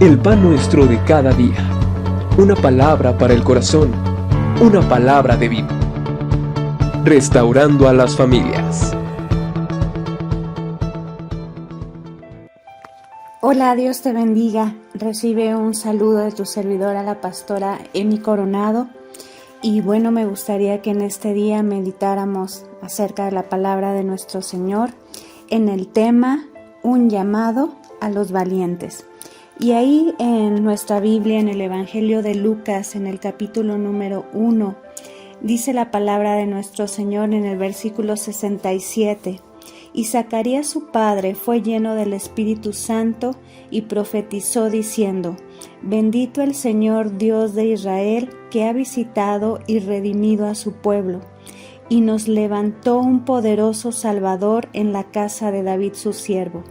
El pan nuestro de cada día. Una palabra para el corazón. Una palabra de vida. Restaurando a las familias. Hola, Dios te bendiga. Recibe un saludo de tu servidora, la pastora Emi Coronado. Y bueno, me gustaría que en este día meditáramos acerca de la palabra de nuestro Señor en el tema Un llamado a los valientes. Y ahí en nuestra Biblia, en el Evangelio de Lucas, en el capítulo número 1, dice la palabra de nuestro Señor en el versículo 67. Y Zacarías su padre fue lleno del Espíritu Santo y profetizó diciendo: Bendito el Señor Dios de Israel, que ha visitado y redimido a su pueblo, y nos levantó un poderoso Salvador en la casa de David su siervo,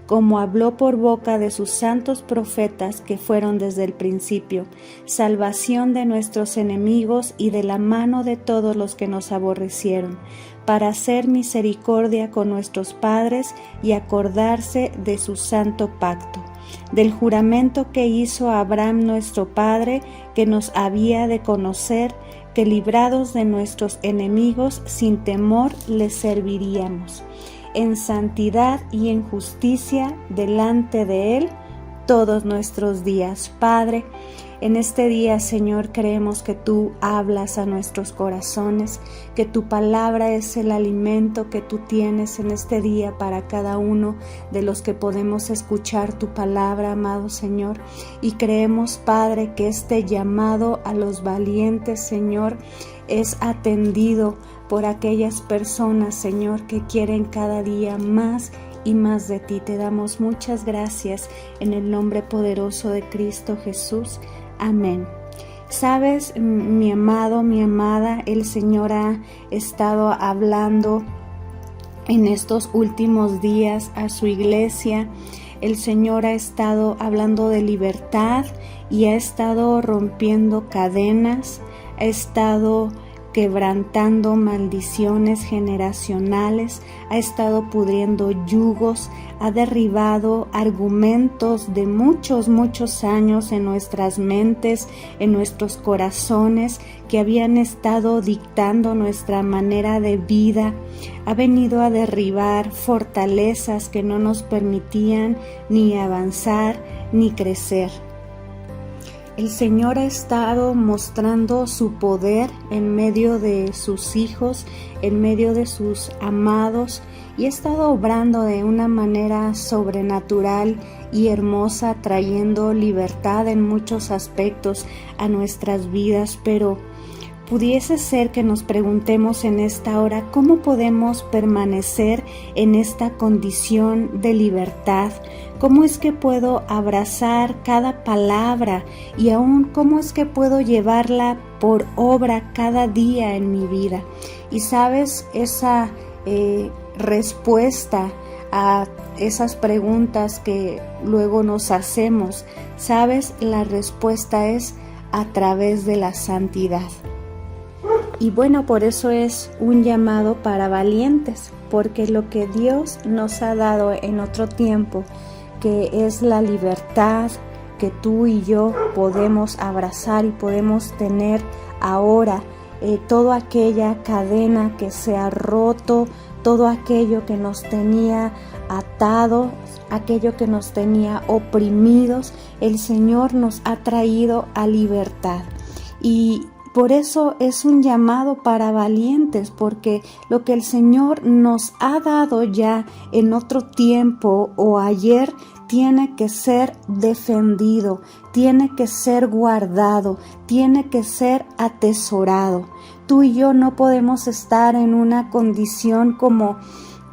como habló por boca de sus santos profetas que fueron desde el principio, salvación de nuestros enemigos y de la mano de todos los que nos aborrecieron, para hacer misericordia con nuestros padres y acordarse de su santo pacto, del juramento que hizo a Abraham nuestro padre, que nos había de conocer, que librados de nuestros enemigos sin temor les serviríamos, en santidad y en justicia delante de Él todos nuestros días. Padre, en este día, Señor, creemos que Tú hablas a nuestros corazones, que Tu palabra es el alimento que Tú tienes en este día para cada uno de los que podemos escuchar Tu palabra, amado Señor. Y creemos, Padre, que este llamado a los valientes, Señor, es atendido por aquellas personas, Señor, que quieren cada día más y más de Ti. Te damos muchas gracias en el nombre poderoso de Cristo Jesús. Amén. Sabes, mi amado, mi amada, el Señor ha estado hablando en estos últimos días a su iglesia. El Señor ha estado hablando de libertad y ha estado rompiendo cadenas, ha estado quebrantando maldiciones generacionales, ha estado pudriendo yugos, ha derribado argumentos de muchos años en nuestras mentes, en nuestros corazones, que habían estado dictando nuestra manera de vida. Ha venido a derribar fortalezas que no nos permitían ni avanzar ni crecer. El Señor ha estado mostrando su poder en medio de sus hijos, en medio de sus amados, y ha estado obrando de una manera sobrenatural y hermosa, trayendo libertad en muchos aspectos a nuestras vidas. Pero pudiese ser que nos preguntemos en esta hora, ¿cómo podemos permanecer en esta condición de libertad? ¿Cómo es que puedo abrazar cada palabra y aún cómo es que puedo llevarla por obra cada día en mi vida? Y sabes, esa respuesta a esas preguntas que luego nos hacemos, sabes, la respuesta es a través de la santidad. Y bueno, por eso es un llamado para valientes, porque lo que Dios nos ha dado en otro tiempo, que es la libertad que tú y yo podemos abrazar y podemos tener ahora, toda aquella cadena que se ha roto, todo aquello que nos tenía atados, aquello que nos tenía oprimidos, el Señor nos ha traído a libertad. Y por eso es un llamado para valientes, porque lo que el Señor nos ha dado ya en otro tiempo o ayer tiene que ser defendido, tiene que ser guardado, tiene que ser atesorado. Tú y yo no podemos estar en una condición como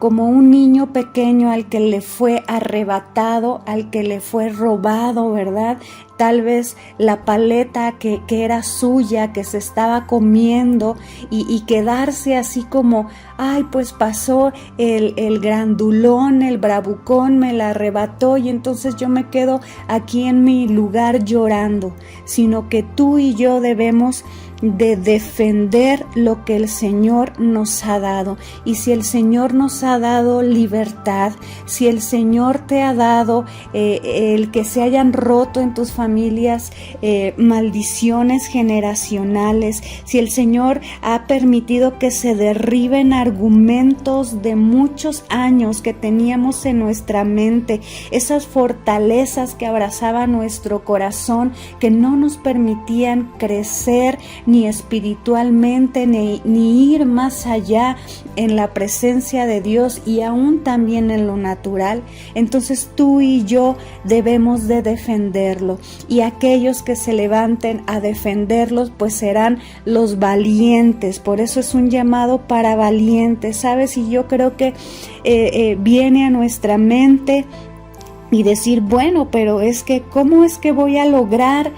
un niño pequeño al que le fue arrebatado, al que le fue robado, ¿verdad? tal vez la paleta que era suya, que se estaba comiendo y quedarse así como, ay, pues pasó el grandulón, el bravucón, me la arrebató y entonces yo me quedo aquí en mi lugar llorando, sino que tú y yo debemos de defender lo que el Señor nos ha dado. Y si el Señor nos ha dado libertad, si el Señor te ha dado el que se hayan roto en tus familias maldiciones generacionales, si el Señor ha permitido que se derriben argumentos de muchos años que teníamos en nuestra mente, esas fortalezas que abrazaban nuestro corazón, que no nos permitían crecer ni espiritualmente, ni ir más allá en la presencia de Dios y aún también en lo natural, entonces tú y yo debemos de defenderlo, y aquellos que se levanten a defenderlos pues serán los valientes. Por eso es un llamado para valientes, ¿sabes? Y yo creo que viene a nuestra mente y decir, bueno, pero es que ¿cómo es que voy a lograr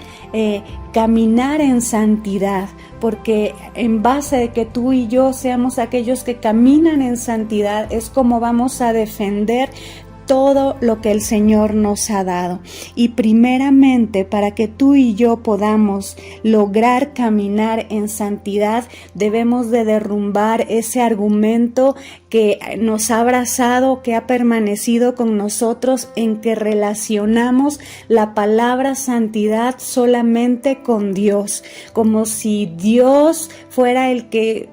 caminar en santidad? Porque en base de que tú y yo seamos aquellos que caminan en santidad es como vamos a defender todo lo que el Señor nos ha dado. Y primeramente, para que tú y yo podamos lograr caminar en santidad, debemos de derrumbar ese argumento que nos ha abrazado, que ha permanecido con nosotros, en que relacionamos la palabra santidad solamente con Dios, como si Dios fuera el que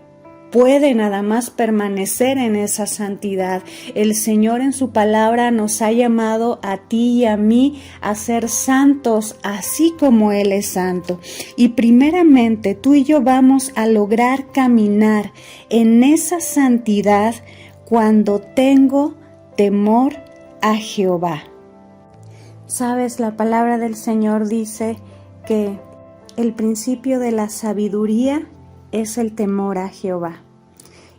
puede nada más permanecer en esa santidad. El Señor en su palabra nos ha llamado a ti y a mí a ser santos, así como Él es santo. Y primeramente tú y yo vamos a lograr caminar en esa santidad cuando tengo temor a Jehová. Sabes, la palabra del Señor dice que el principio de la sabiduría es el temor a Jehová.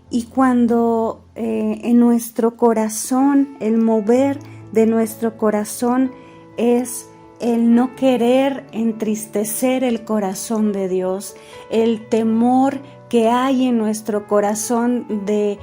Y cuando en nuestro corazón, el mover de nuestro corazón es el no querer entristecer el corazón de Dios, el temor que hay en nuestro corazón de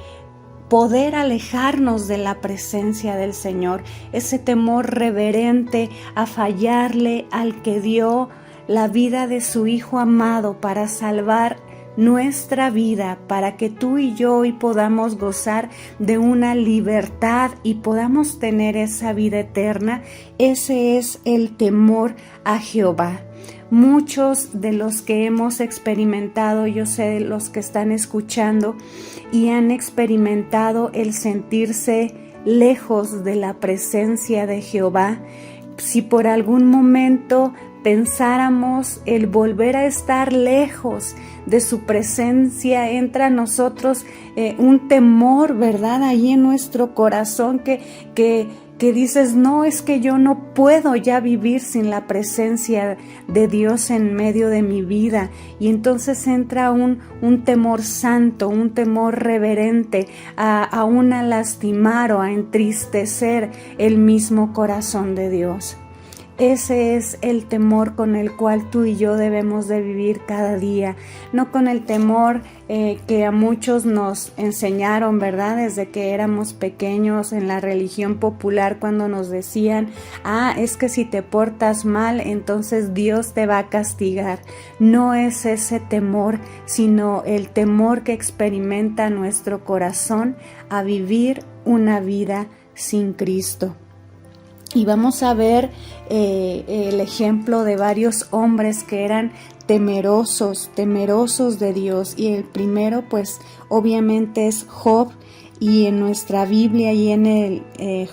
poder alejarnos de la presencia del Señor, ese temor reverente a fallarle al que dio la vida de su Hijo amado para salvar nuestra vida, para que tú y yo hoy podamos gozar de una libertad y podamos tener esa vida eterna. Ese es el temor a Jehová. Muchos de los que hemos experimentado, yo sé los que están escuchando y han experimentado el sentirse lejos de la presencia de Jehová, si por algún momento pensáramos el volver a estar lejos de su presencia, entra a nosotros un temor, ¿verdad? Ahí en nuestro corazón que dices, no, es que yo no puedo ya vivir sin la presencia de Dios en medio de mi vida. Y entonces entra un temor santo, un temor reverente a lastimar o a entristecer el mismo corazón de Dios. Ese es el temor con el cual tú y yo debemos de vivir cada día, no con el temor que a muchos nos enseñaron, ¿verdad? Desde que éramos pequeños en la religión popular, cuando nos decían, es que si te portas mal, entonces Dios te va a castigar. No es ese temor, sino el temor que experimenta nuestro corazón a vivir una vida sin Cristo. Y vamos a ver el ejemplo de varios hombres que eran temerosos de Dios. Y el primero, pues, obviamente es Job. Y en nuestra Biblia y en el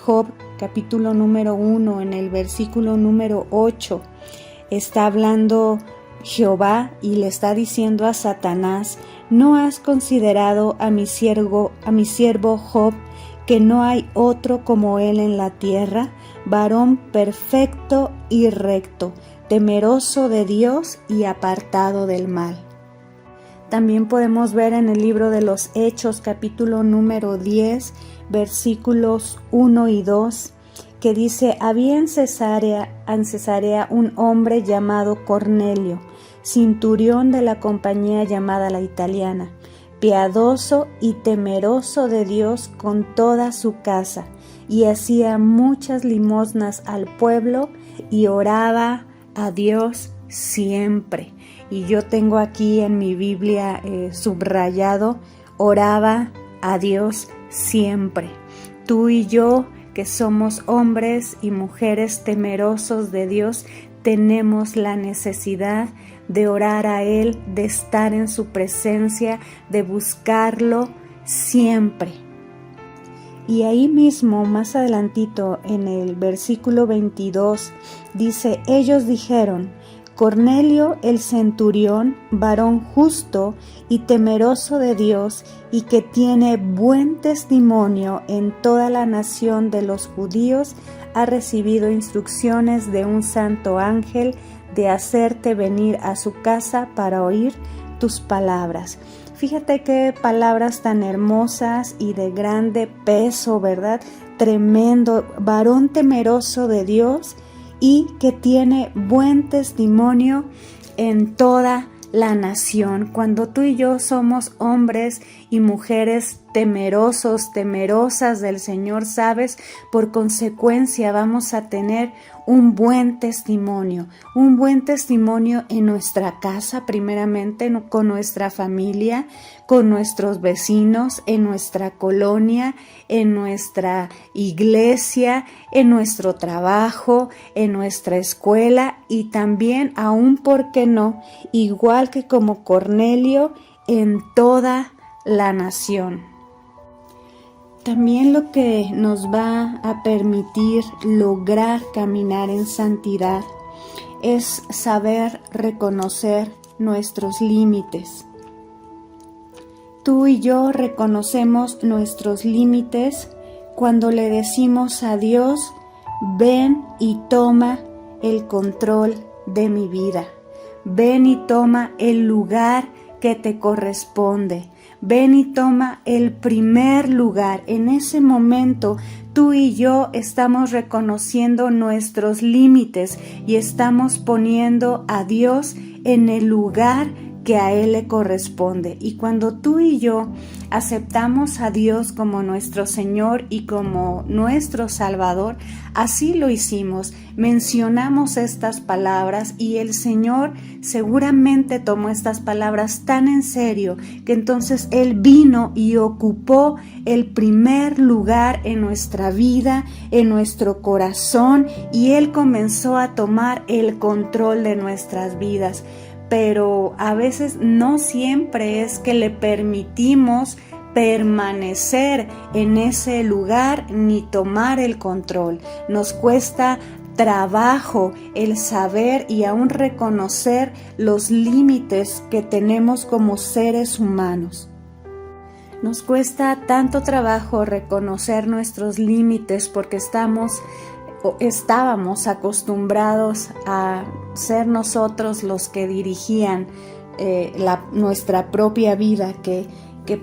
Job, capítulo número 1, en el versículo número 8, está hablando Jehová y le está diciendo a Satanás, ¿no has considerado a mi siervo Job, que no hay otro como él en la tierra, varón perfecto y recto, temeroso de Dios y apartado del mal? También podemos ver en el libro de los Hechos, capítulo número 10, versículos 1 y 2, que dice: había en Cesarea un hombre llamado Cornelio, centurión de la compañía llamada la Italiana, piadoso y temeroso de Dios con toda su casa, y hacía muchas limosnas al pueblo y oraba a Dios siempre. Y yo tengo aquí en mi Biblia subrayado: oraba a Dios siempre. Tú y yo, que somos hombres y mujeres temerosos de Dios, tenemos la necesidad de orar a Él, de estar en su presencia, de buscarlo siempre. Y ahí mismo, más adelantito, en el versículo 22, dice: ellos dijeron: Cornelio el centurión, varón justo y temeroso de Dios, y que tiene buen testimonio en toda la nación de los judíos, ha recibido instrucciones de un santo ángel de hacerte venir a su casa para oír tus palabras. Fíjate qué palabras tan hermosas y de grande peso, ¿verdad? Tremendo, varón temeroso de Dios y que tiene buen testimonio en toda la nación. Cuando tú y yo somos hombres y mujeres temerosos, temerosas del Señor, sabes, por consecuencia vamos a tener un buen testimonio en nuestra casa, primeramente con nuestra familia, con nuestros vecinos, en nuestra colonia, en nuestra iglesia, en nuestro trabajo, en nuestra escuela y también, aún, ¿por qué no?, igual que como Cornelio, en toda la nación. También lo que nos va a permitir lograr caminar en santidad es saber reconocer nuestros límites. Tú y yo reconocemos nuestros límites cuando le decimos a Dios: ven y toma el control de mi vida. Ven y toma el lugar que te corresponde. Ven y toma el primer lugar. En ese momento, tú y yo estamos reconociendo nuestros límites y estamos poniendo a Dios en el lugar que a Él le corresponde. Y cuando tú y yo aceptamos a Dios como nuestro Señor y como nuestro Salvador, así lo hicimos, mencionamos estas palabras y el Señor seguramente tomó estas palabras tan en serio que entonces Él vino y ocupó el primer lugar en nuestra vida, en nuestro corazón, y Él comenzó a tomar el control de nuestras vidas. Pero a veces no siempre es que le permitimos permanecer en ese lugar ni tomar el control. Nos cuesta trabajo el saber y aún reconocer los límites que tenemos como seres humanos. Nos cuesta tanto trabajo reconocer nuestros límites porque estábamos acostumbrados a ser nosotros los que dirigían nuestra propia vida, que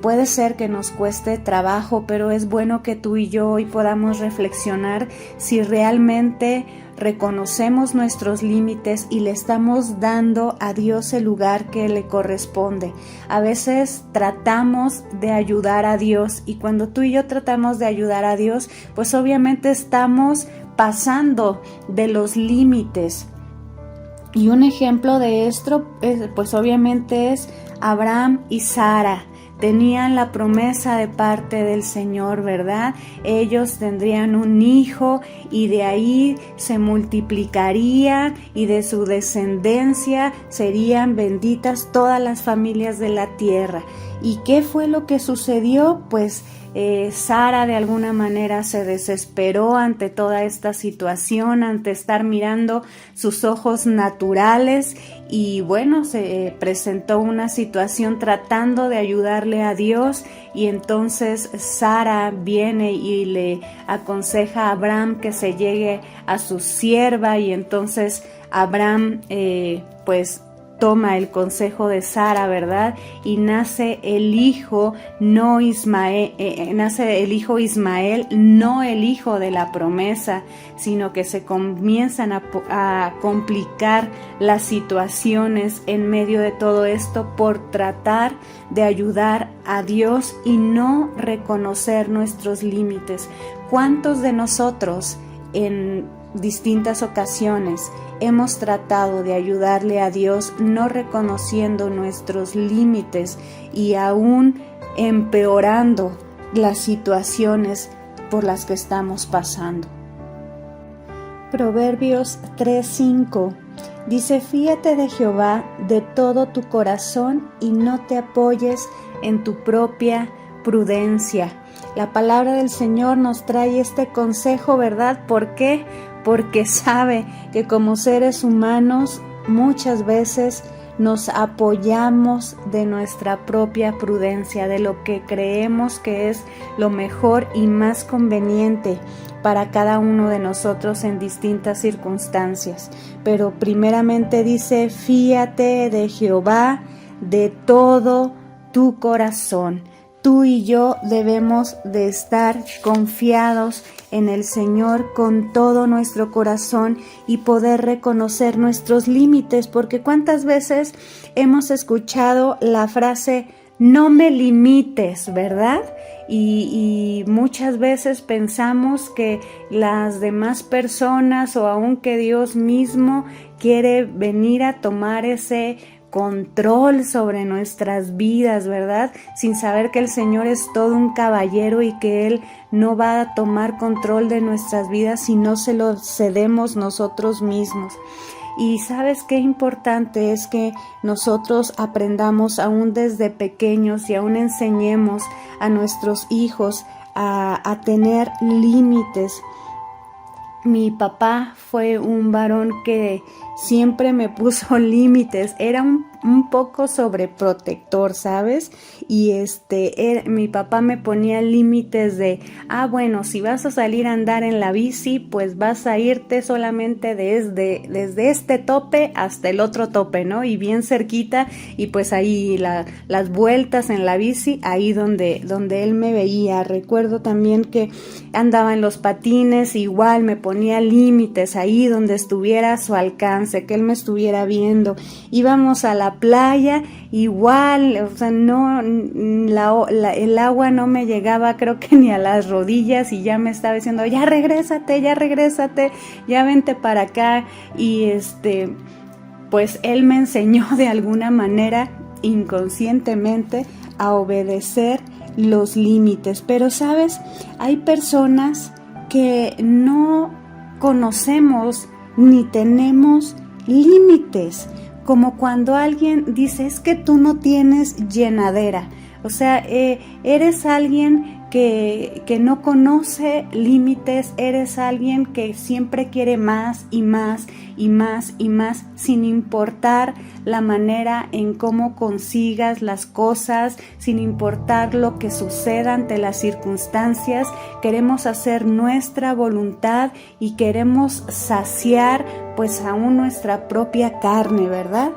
puede ser que nos cueste trabajo, pero es bueno que tú y yo hoy podamos reflexionar si realmente reconocemos nuestros límites y le estamos dando a Dios el lugar que le corresponde. A veces tratamos de ayudar a Dios, y cuando tú y yo tratamos de ayudar a Dios, pues obviamente estamos pasando de los límites. Y un ejemplo de esto, pues obviamente es Abraham y Sara. Tenían la promesa de parte del Señor, ¿verdad? Ellos tendrían un hijo y de ahí se multiplicaría y de su descendencia serían benditas todas las familias de la tierra. ¿Y qué fue lo que sucedió? Pues Sara de alguna manera se desesperó ante toda esta situación, ante estar mirando sus ojos naturales, y bueno, se presentó una situación tratando de ayudarle a Dios, y entonces Sara viene y le aconseja a Abraham que se llegue a su sierva, y entonces Abraham pues toma el consejo de Sara, ¿verdad? Y nace el hijo, no Ismael, nace el hijo Ismael, no el hijo de la promesa, sino que se comienzan a complicar las situaciones en medio de todo esto por tratar de ayudar a Dios y no reconocer nuestros límites. ¿Cuántos de nosotros en distintas ocasiones hemos tratado de ayudarle a Dios no reconociendo nuestros límites y aún empeorando las situaciones por las que estamos pasando? Proverbios 3:5 dice: fíate de Jehová de todo tu corazón y no te apoyes en tu propia prudencia. La palabra del Señor nos trae este consejo, ¿verdad? ¿Por qué? Porque sabe que como seres humanos muchas veces nos apoyamos de nuestra propia prudencia, de lo que creemos que es lo mejor y más conveniente para cada uno de nosotros en distintas circunstancias. Pero primeramente dice: fíate de Jehová de todo tu corazón. Tú y yo debemos de estar confiados en el Señor con todo nuestro corazón y poder reconocer nuestros límites, porque cuántas veces hemos escuchado la frase no me limites, ¿verdad? Y muchas veces pensamos que las demás personas o aun que Dios mismo quiere venir a tomar ese control sobre nuestras vidas, ¿verdad? Sin saber que el Señor es todo un caballero y que Él no va a tomar control de nuestras vidas si no se lo cedemos nosotros mismos. Y ¿sabes qué importante es que nosotros aprendamos aún desde pequeños y aún enseñemos a nuestros hijos a tener límites? Mi papá fue un varón que siempre me puso límites, era un poco sobreprotector, ¿sabes? Y mi papá me ponía límites de, bueno, si vas a salir a andar en la bici, pues vas a irte solamente desde este tope hasta el otro tope, ¿no? Y bien cerquita, y pues ahí las vueltas en la bici, ahí donde él me veía. Recuerdo también que andaba en los patines, igual me ponía límites ahí donde estuviera a su alcance, que él me estuviera viendo. Íbamos a la playa, igual, o sea, no, el agua no me llegaba, creo que ni a las rodillas, y ya me estaba diciendo, ya regrésate, ya vente para acá. Y pues él me enseñó de alguna manera, inconscientemente, a obedecer los límites. Pero sabes, hay personas que no conocemos ni tenemos límites, como cuando alguien dice, es que tú no tienes llenadera. O sea, eres alguien que no conoce límites, eres alguien que siempre quiere más y más y más y más, sin importar la manera en cómo consigas las cosas, sin importar lo que suceda ante las circunstancias. Queremos hacer nuestra voluntad y queremos saciar pues aún nuestra propia carne, ¿verdad?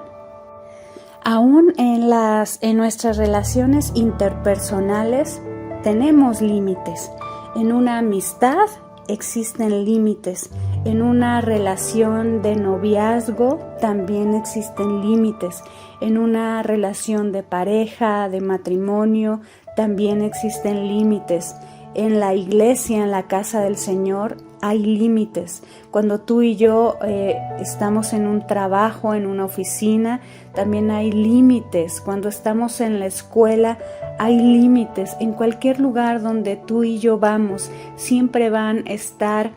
Aún en nuestras relaciones interpersonales tenemos límites. En una amistad existen límites. En una relación de noviazgo también existen límites. En una relación de pareja, de matrimonio, también existen límites. En la iglesia, en la casa del Señor, hay límites. Cuando tú y yo estamos en un trabajo, en una oficina, también hay límites. Cuando estamos en la escuela, hay límites. En cualquier lugar donde tú y yo vamos, siempre van a estar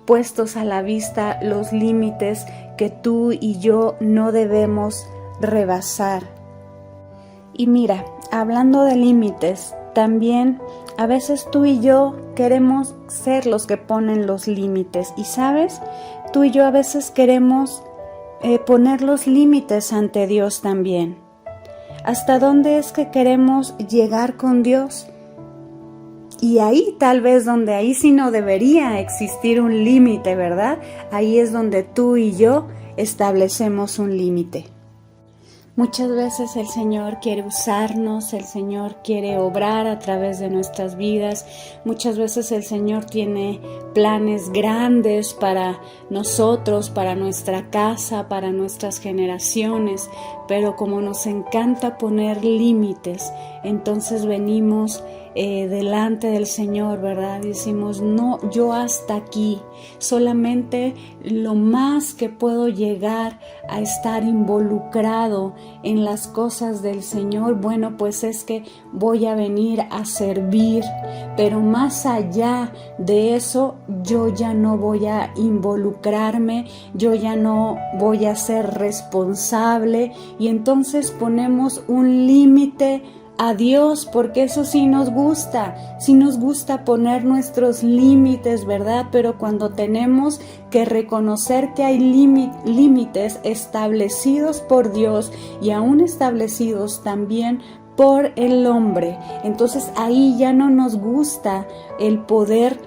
puestos a la vista los límites que tú y yo no debemos rebasar. Y mira, hablando de límites, también a veces tú y yo queremos ser los que ponen los límites. Y sabes, tú y yo a veces queremos poner los límites ante Dios también. ¿Hasta dónde es que queremos llegar con Dios? Y ahí tal vez donde ahí sí no debería existir un límite, ¿verdad? Ahí es donde tú y yo establecemos un límite. Muchas veces el Señor quiere usarnos, el Señor quiere obrar a través de nuestras vidas. Muchas veces el Señor tiene planes grandes para nosotros, para nuestra casa, para nuestras generaciones, pero como nos encanta poner límites, entonces venimos delante del Señor, ¿verdad? Decimos, no, yo hasta aquí, solamente lo más que puedo llegar a estar involucrado en las cosas del Señor, bueno, pues es que voy a venir a servir, pero más allá de eso, yo ya no voy a involucrarme, yo ya no voy a ser responsable, y entonces ponemos un límite a Dios, porque eso sí nos gusta poner nuestros límites, ¿verdad? Pero cuando tenemos que reconocer que hay límites establecidos por Dios y aún establecidos también por el hombre, entonces ahí ya no nos gusta el poder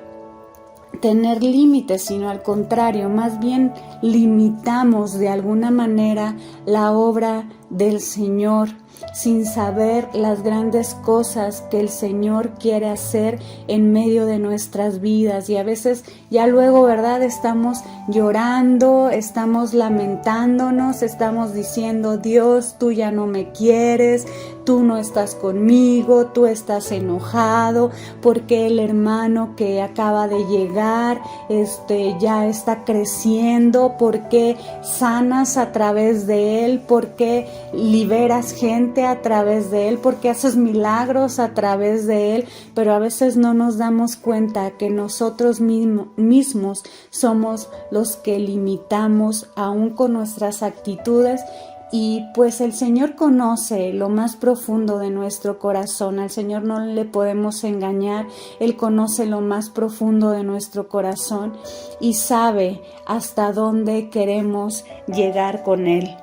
tener límites, sino al contrario, más bien limitamos de alguna manera la obra del Señor, sin saber las grandes cosas que el Señor quiere hacer en medio de nuestras vidas. Y a veces ya luego, ¿verdad? Estamos llorando, estamos lamentándonos, estamos diciendo, Dios, tú ya no me quieres, tú no estás conmigo, tú estás enojado, porque el hermano que acaba de llegar ya está creciendo, porque sanas a través de él, porque liberas gente a través de él, porque haces milagros a través de él, pero a veces no nos damos cuenta que nosotros mismos somos los que limitamos aún con nuestras actitudes. Y pues el Señor conoce lo más profundo de nuestro corazón, al Señor no le podemos engañar, Él conoce lo más profundo de nuestro corazón y sabe hasta dónde queremos llegar con Él.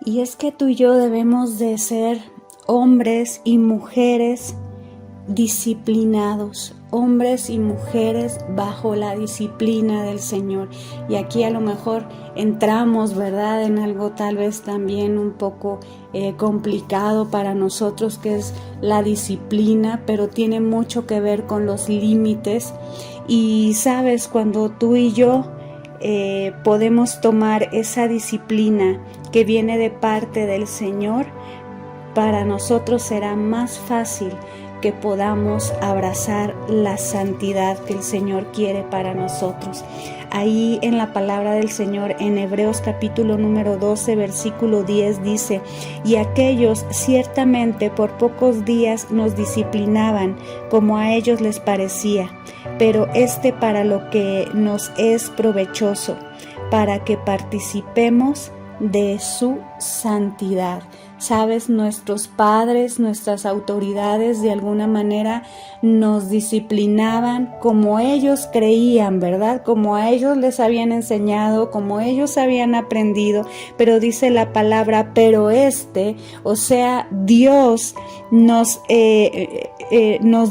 Y es que tú y yo debemos de ser hombres y mujeres disciplinados, hombres y mujeres bajo la disciplina del Señor. Y aquí a lo mejor entramos, ¿verdad?, en algo tal vez también un poco complicado para nosotros, que es la disciplina, pero tiene mucho que ver con los límites. Y sabes, cuando tú y yo podemos tomar esa disciplina que viene de parte del Señor, para nosotros será más fácil que podamos abrazar la santidad que el Señor quiere para nosotros. Ahí en la palabra del Señor, en Hebreos capítulo número 12, versículo 10 dice, y aquellos ciertamente por pocos días nos disciplinaban como a ellos les parecía, pero para lo que nos es provechoso, para que participemos de su santidad. Sabes, nuestros padres, nuestras autoridades de alguna manera nos disciplinaban como ellos creían, ¿verdad? Como a ellos les habían enseñado, como ellos habían aprendido, pero dice la palabra, pero o sea, Dios nos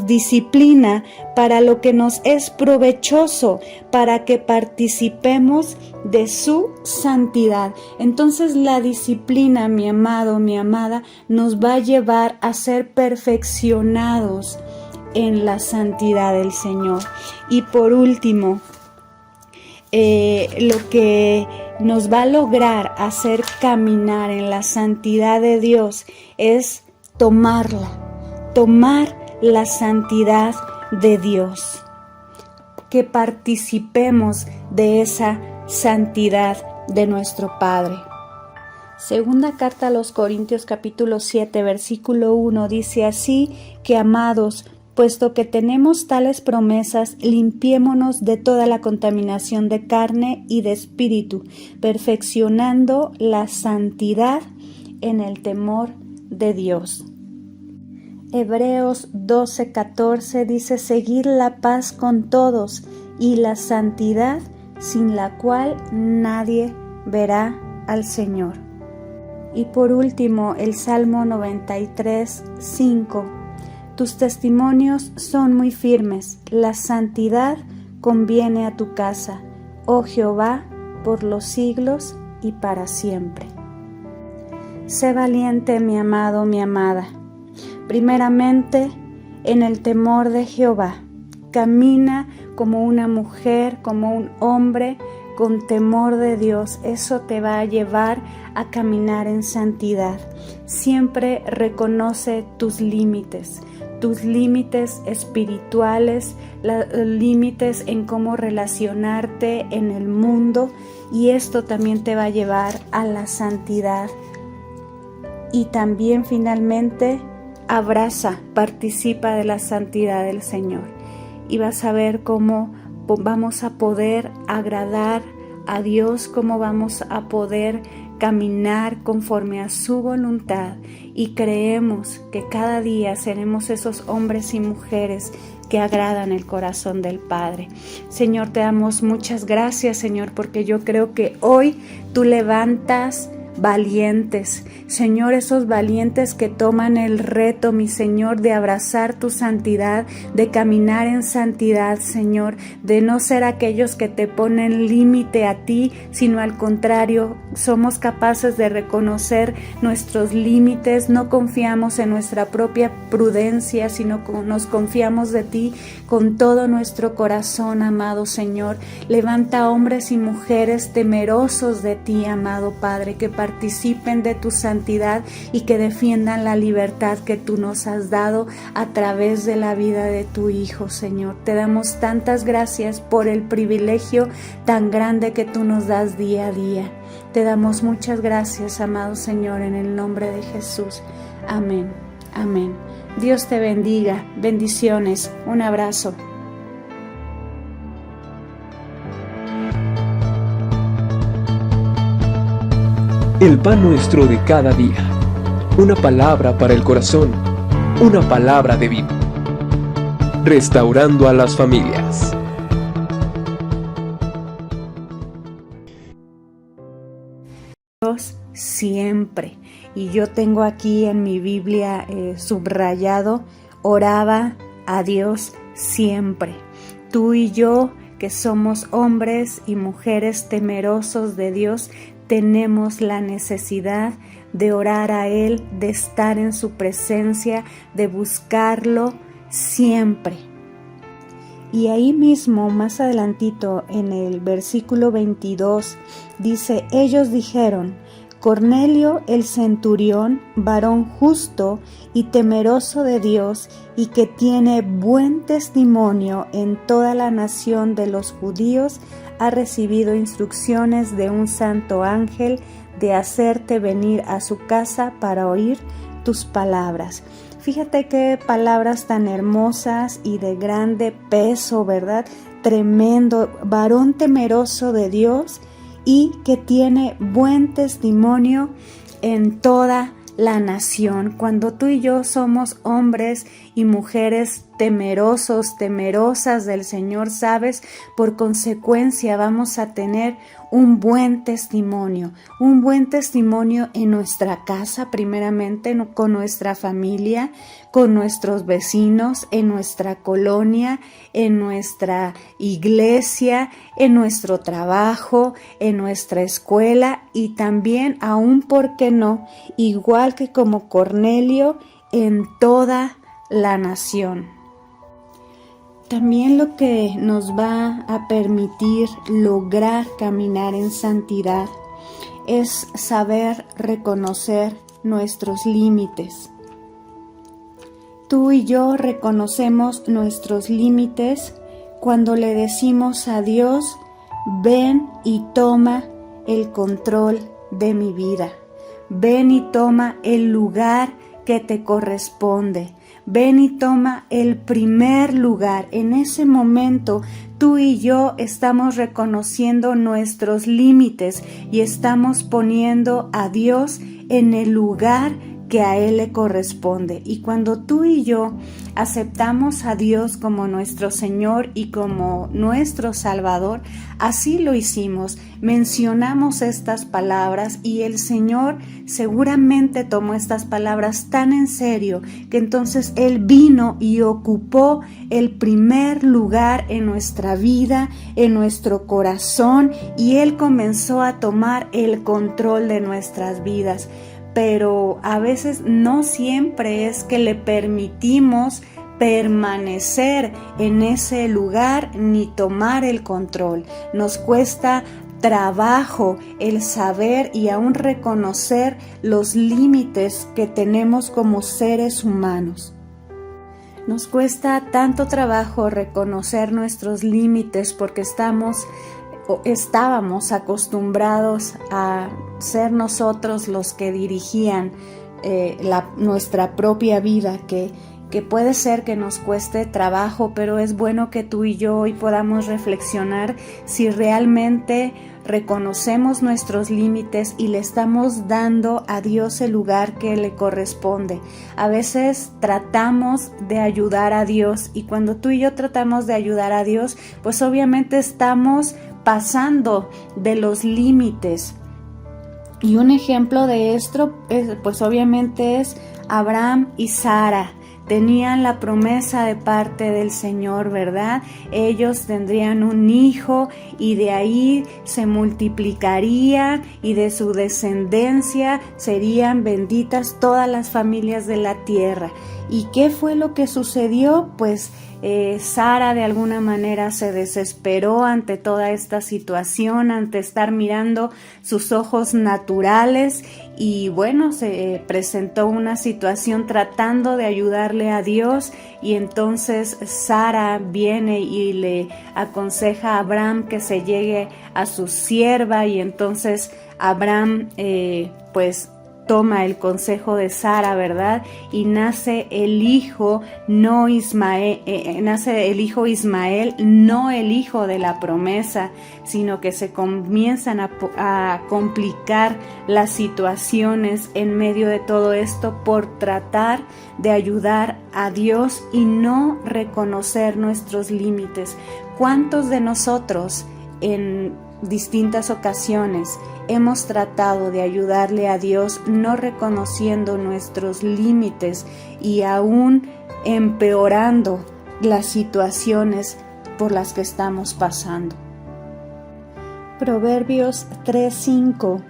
disciplina para lo que nos es provechoso, para que participemos de su santidad. Entonces la disciplina, mi amado, mi amada, nos va a llevar a ser perfeccionados en la santidad del Señor. Y por último, lo que nos va a lograr hacer caminar en la santidad de Dios es tomar la santidad de Dios, que participemos de esa santidad de nuestro Padre. Segunda carta a los Corintios capítulo 7 versículo 1 dice así que amados, puesto que tenemos tales promesas, limpiémonos de toda la contaminación de carne y de espíritu, perfeccionando la santidad en el temor de Dios. Hebreos 12:14 dice seguir la paz con todos y la santidad sin la cual nadie verá al Señor. Y por último, el Salmo 93:5. Tus testimonios son muy firmes, la santidad conviene a tu casa, oh Jehová, por los siglos y para siempre. Sé valiente, mi amado, mi amada. Primeramente, en el temor de Jehová. Camina como una mujer, como un hombre, con temor de Dios. Eso te va a llevar a caminar en santidad. Siempre reconoce tus límites espirituales, límites en cómo relacionarte en el mundo, y esto también te va a llevar a la santidad. Y también finalmente abraza, participa de la santidad del Señor, y vas a ver cómo vamos a poder agradar a Dios, cómo vamos a poder caminar conforme a su voluntad, y creemos que cada día seremos esos hombres y mujeres que agradan el corazón del Padre. Señor, te damos muchas gracias, Señor, porque yo creo que hoy tú levantas valientes, Señor, esos valientes que toman el reto, mi Señor, de abrazar tu santidad, de caminar en santidad, Señor, de no ser aquellos que te ponen límite a ti, sino al contrario, somos capaces de reconocer nuestros límites, no confiamos en nuestra propia prudencia, sino nos confiamos de ti con todo nuestro corazón, amado Señor. Levanta hombres y mujeres temerosos de ti, amado Padre, que participen de tu santidad y que defiendan la libertad que tú nos has dado a través de la vida de tu Hijo, Señor. Te damos tantas gracias por el privilegio tan grande que tú nos das día a día. Te damos muchas gracias, amado Señor, en el nombre de Jesús. Amén. Amén. Dios te bendiga. Bendiciones. Un abrazo. El pan nuestro de cada día. Una palabra para el corazón. Una palabra de vida. Restaurando a las familias. Dios siempre. Y yo tengo aquí en mi Biblia subrayado: oraba a Dios siempre. Tú y yo, que somos hombres y mujeres temerosos de Dios, tenemos la necesidad de orar a Él, de estar en su presencia, de buscarlo siempre. Y ahí mismo, más adelantito, en el versículo 22, dice: ellos dijeron: Cornelio el centurión, varón justo y temeroso de Dios, y que tiene buen testimonio en toda la nación de los judíos, ha recibido instrucciones de un santo ángel de hacerte venir a su casa para oír tus palabras. Fíjate qué palabras tan hermosas y de grande peso, ¿verdad? Tremendo, varón temeroso de Dios y que tiene buen testimonio en toda la nación. Cuando tú y yo somos hombres y mujeres temerosos, temerosas del Señor, sabes, por consecuencia vamos a tener un buen testimonio en nuestra casa, primeramente con nuestra familia, con nuestros vecinos, en nuestra colonia, en nuestra iglesia, en nuestro trabajo, en nuestra escuela y también, aún, ¿por qué no?, igual que como Cornelio, en toda la nación. También lo que nos va a permitir lograr caminar en santidad es saber reconocer nuestros límites. Tú y yo reconocemos nuestros límites cuando le decimos a Dios: ven y toma el control de mi vida. Ven y toma el lugar que te corresponde. Ven y toma el primer lugar. En ese momento, tú y yo estamos reconociendo nuestros límites y estamos poniendo a Dios en el lugar que a Él le corresponde. Y cuando tú y yo aceptamos a Dios como nuestro Señor y como nuestro Salvador, así lo hicimos, mencionamos estas palabras y el Señor seguramente tomó estas palabras tan en serio que entonces Él vino y ocupó el primer lugar en nuestra vida, en nuestro corazón, y Él comenzó a tomar el control de nuestras vidas. pero a veces no siempre es que le permitimos permanecer en ese lugar ni tomar el control. Nos cuesta trabajo el saber y aún reconocer los límites que tenemos como seres humanos. Nos cuesta tanto trabajo reconocer nuestros límites porque estábamos acostumbrados a ser nosotros los que dirigían nuestra propia vida, que puede ser que nos cueste trabajo, pero es bueno que tú y yo hoy podamos reflexionar si realmente reconocemos nuestros límites y le estamos dando a Dios el lugar que le corresponde. A veces tratamos de ayudar a Dios, y cuando tú y yo tratamos de ayudar a Dios, pues obviamente estamos pasando de los límites. Y un ejemplo de esto, pues obviamente es Abraham y Sara. Tenían la promesa de parte del Señor, ¿verdad? Ellos tendrían un hijo y de ahí se multiplicaría y de su descendencia serían benditas todas las familias de la tierra. ¿Y qué fue lo que sucedió? Pues Sara de alguna manera se desesperó ante toda esta situación, ante estar mirando sus ojos naturales, y bueno, se presentó una situación tratando de ayudarle a Dios, y entonces Sara viene y le aconseja a Abraham que se llegue a su sierva, y entonces Abraham pues toma el consejo de Sara, ¿verdad? Y nace el hijo, no Ismael, nace el hijo Ismael, no el hijo de la promesa, sino que se comienzan a complicar las situaciones en medio de todo esto por tratar de ayudar a Dios y no reconocer nuestros límites. ¿Cuántos de nosotros en distintas ocasiones hemos tratado de ayudarle a Dios no reconociendo nuestros límites y aún empeorando las situaciones por las que estamos pasando? Proverbios 3:5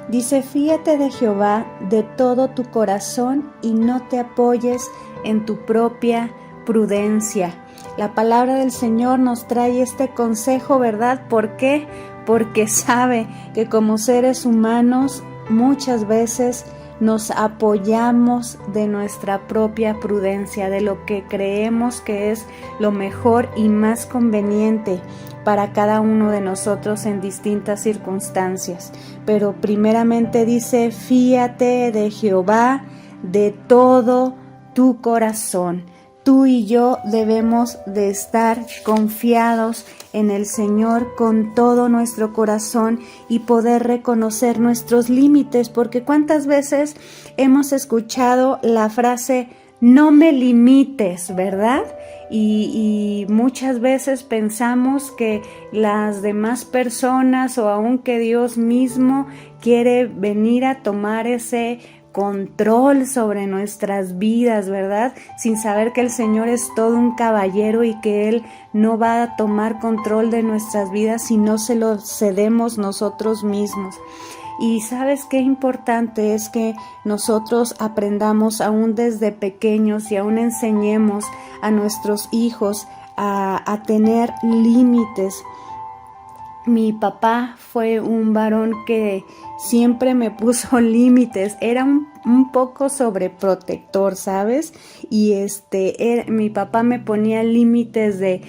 dice: fíate de Jehová de todo tu corazón y no te apoyes en tu propia prudencia. La palabra del Señor nos trae este consejo, ¿verdad? ¿Por qué? Porque sabe que como seres humanos muchas veces nos apoyamos de nuestra propia prudencia, de lo que creemos que es lo mejor y más conveniente para cada uno de nosotros en distintas circunstancias. Pero primeramente dice: fíate de Jehová de todo tu corazón. Tú y yo debemos de estar confiados en el Señor con todo nuestro corazón y poder reconocer nuestros límites, porque cuántas veces hemos escuchado la frase no me limites, ¿verdad? Y muchas veces pensamos que las demás personas o aun que Dios mismo quiere venir a tomar ese control sobre nuestras vidas, ¿verdad? Sin saber que el Señor es todo un caballero y que Él no va a tomar control de nuestras vidas si no se lo cedemos nosotros mismos. Y ¿sabes qué importante es que nosotros aprendamos aún desde pequeños y aún enseñemos a nuestros hijos a tener límites? Mi papá fue un varón que siempre me puso límites, era un poco sobreprotector, ¿sabes? Y mi papá me ponía límites de,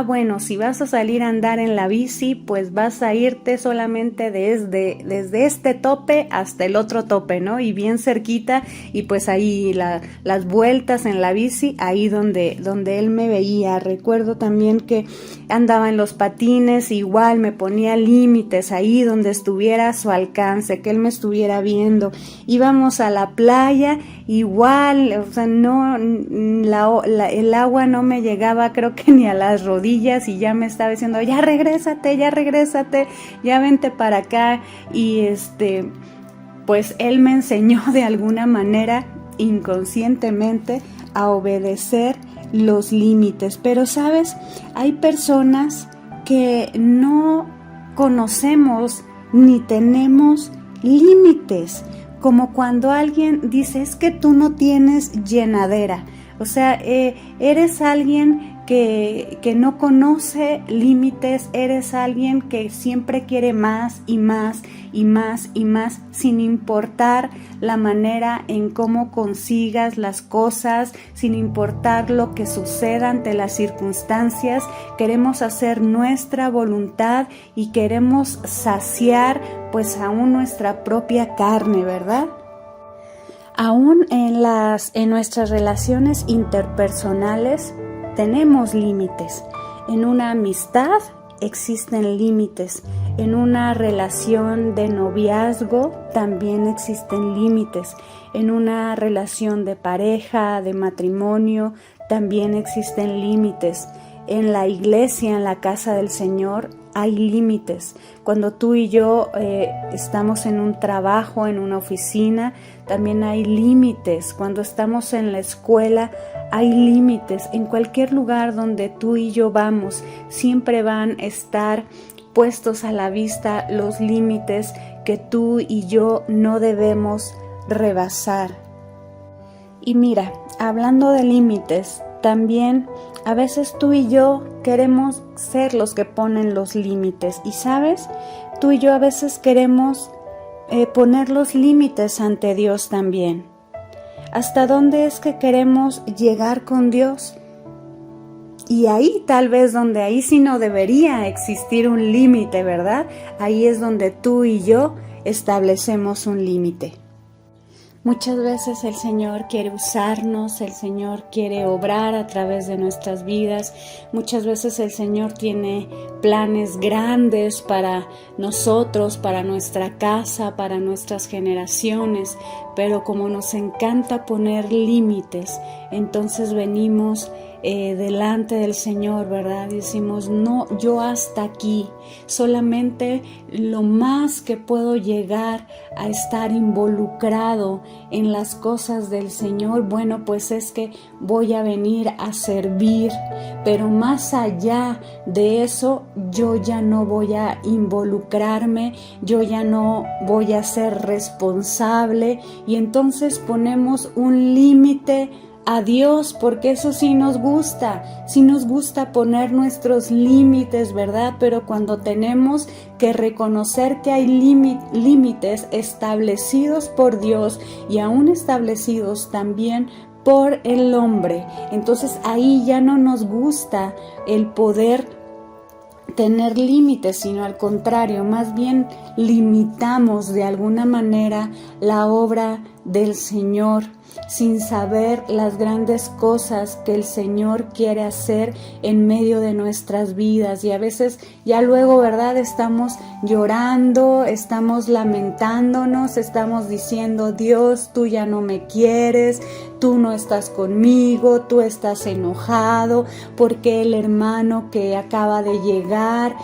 bueno, si vas a salir a andar en la bici, pues vas a irte solamente desde este tope hasta el otro tope, ¿no? Y bien cerquita, y pues ahí las vueltas en la bici, ahí donde él me veía. Recuerdo también que andaba en los patines, igual me ponía límites ahí donde estuviera a su alcance, que él me estuviera viendo. Íbamos a la playa, igual, o sea, no, el agua no me llegaba, creo que ni a las rodillas, y ya me estaba diciendo, ya regrésate, ya vente para acá. Y pues él me enseñó de alguna manera, inconscientemente, a obedecer los límites. Pero sabes, hay personas que no conocemos ni tenemos límites. como cuando alguien dice, es que tú no tienes llenadera. O sea, eres alguien que no conoce límites, eres alguien que siempre quiere más y más y más y más, sin importar la manera en cómo consigas las cosas, sin importar lo que suceda ante las circunstancias. Queremos hacer nuestra voluntad y queremos saciar pues aún nuestra propia carne, ¿verdad? Aún en nuestras relaciones interpersonales tenemos límites. En una amistad existen límites. En una relación de noviazgo también existen límites. En una relación de pareja, de matrimonio, también existen límites. En la iglesia, en la casa del Señor, hay límites. Cuando tú y yo estamos en un trabajo, en una oficina, también hay límites. Cuando estamos en la escuela, hay límites. En cualquier lugar donde tú y yo vamos, siempre van a estar puestos a la vista los límites que tú y yo no debemos rebasar. Y mira, hablando de límites, también a veces tú y yo queremos ser los que ponen los límites. Y sabes, tú y yo a veces queremos poner los límites ante Dios también. ¿Hasta dónde es que queremos llegar con Dios? Y ahí tal vez donde ahí sí no debería existir un límite, ¿verdad? Ahí es donde tú y yo establecemos un límite. Muchas veces el Señor quiere usarnos, el Señor quiere obrar a través de nuestras vidas. Muchas veces el Señor tiene planes grandes para nosotros, para nuestra casa, para nuestras generaciones, pero como nos encanta poner límites, entonces venimos delante del Señor, ¿verdad? Y decimos, no, yo hasta aquí, solamente lo más que puedo llegar a estar involucrado en las cosas del Señor, bueno, pues es que voy a venir a servir, pero más allá de eso, yo ya no voy a involucrarme, yo ya no voy a ser responsable, y entonces ponemos un límite a Dios, porque eso sí nos gusta poner nuestros límites, ¿verdad? Pero cuando tenemos que reconocer que hay límites establecidos por Dios y aún establecidos también por el hombre, entonces ahí ya no nos gusta el poder tener límites, sino al contrario, más bien limitamos de alguna manera la obra del Señor, sin saber las grandes cosas que el Señor quiere hacer en medio de nuestras vidas. Y a veces ya luego, ¿verdad? Estamos llorando, estamos lamentándonos, estamos diciendo, Dios, tú ya no me quieres, tú no estás conmigo, tú estás enojado, porque el hermano que acaba de llegar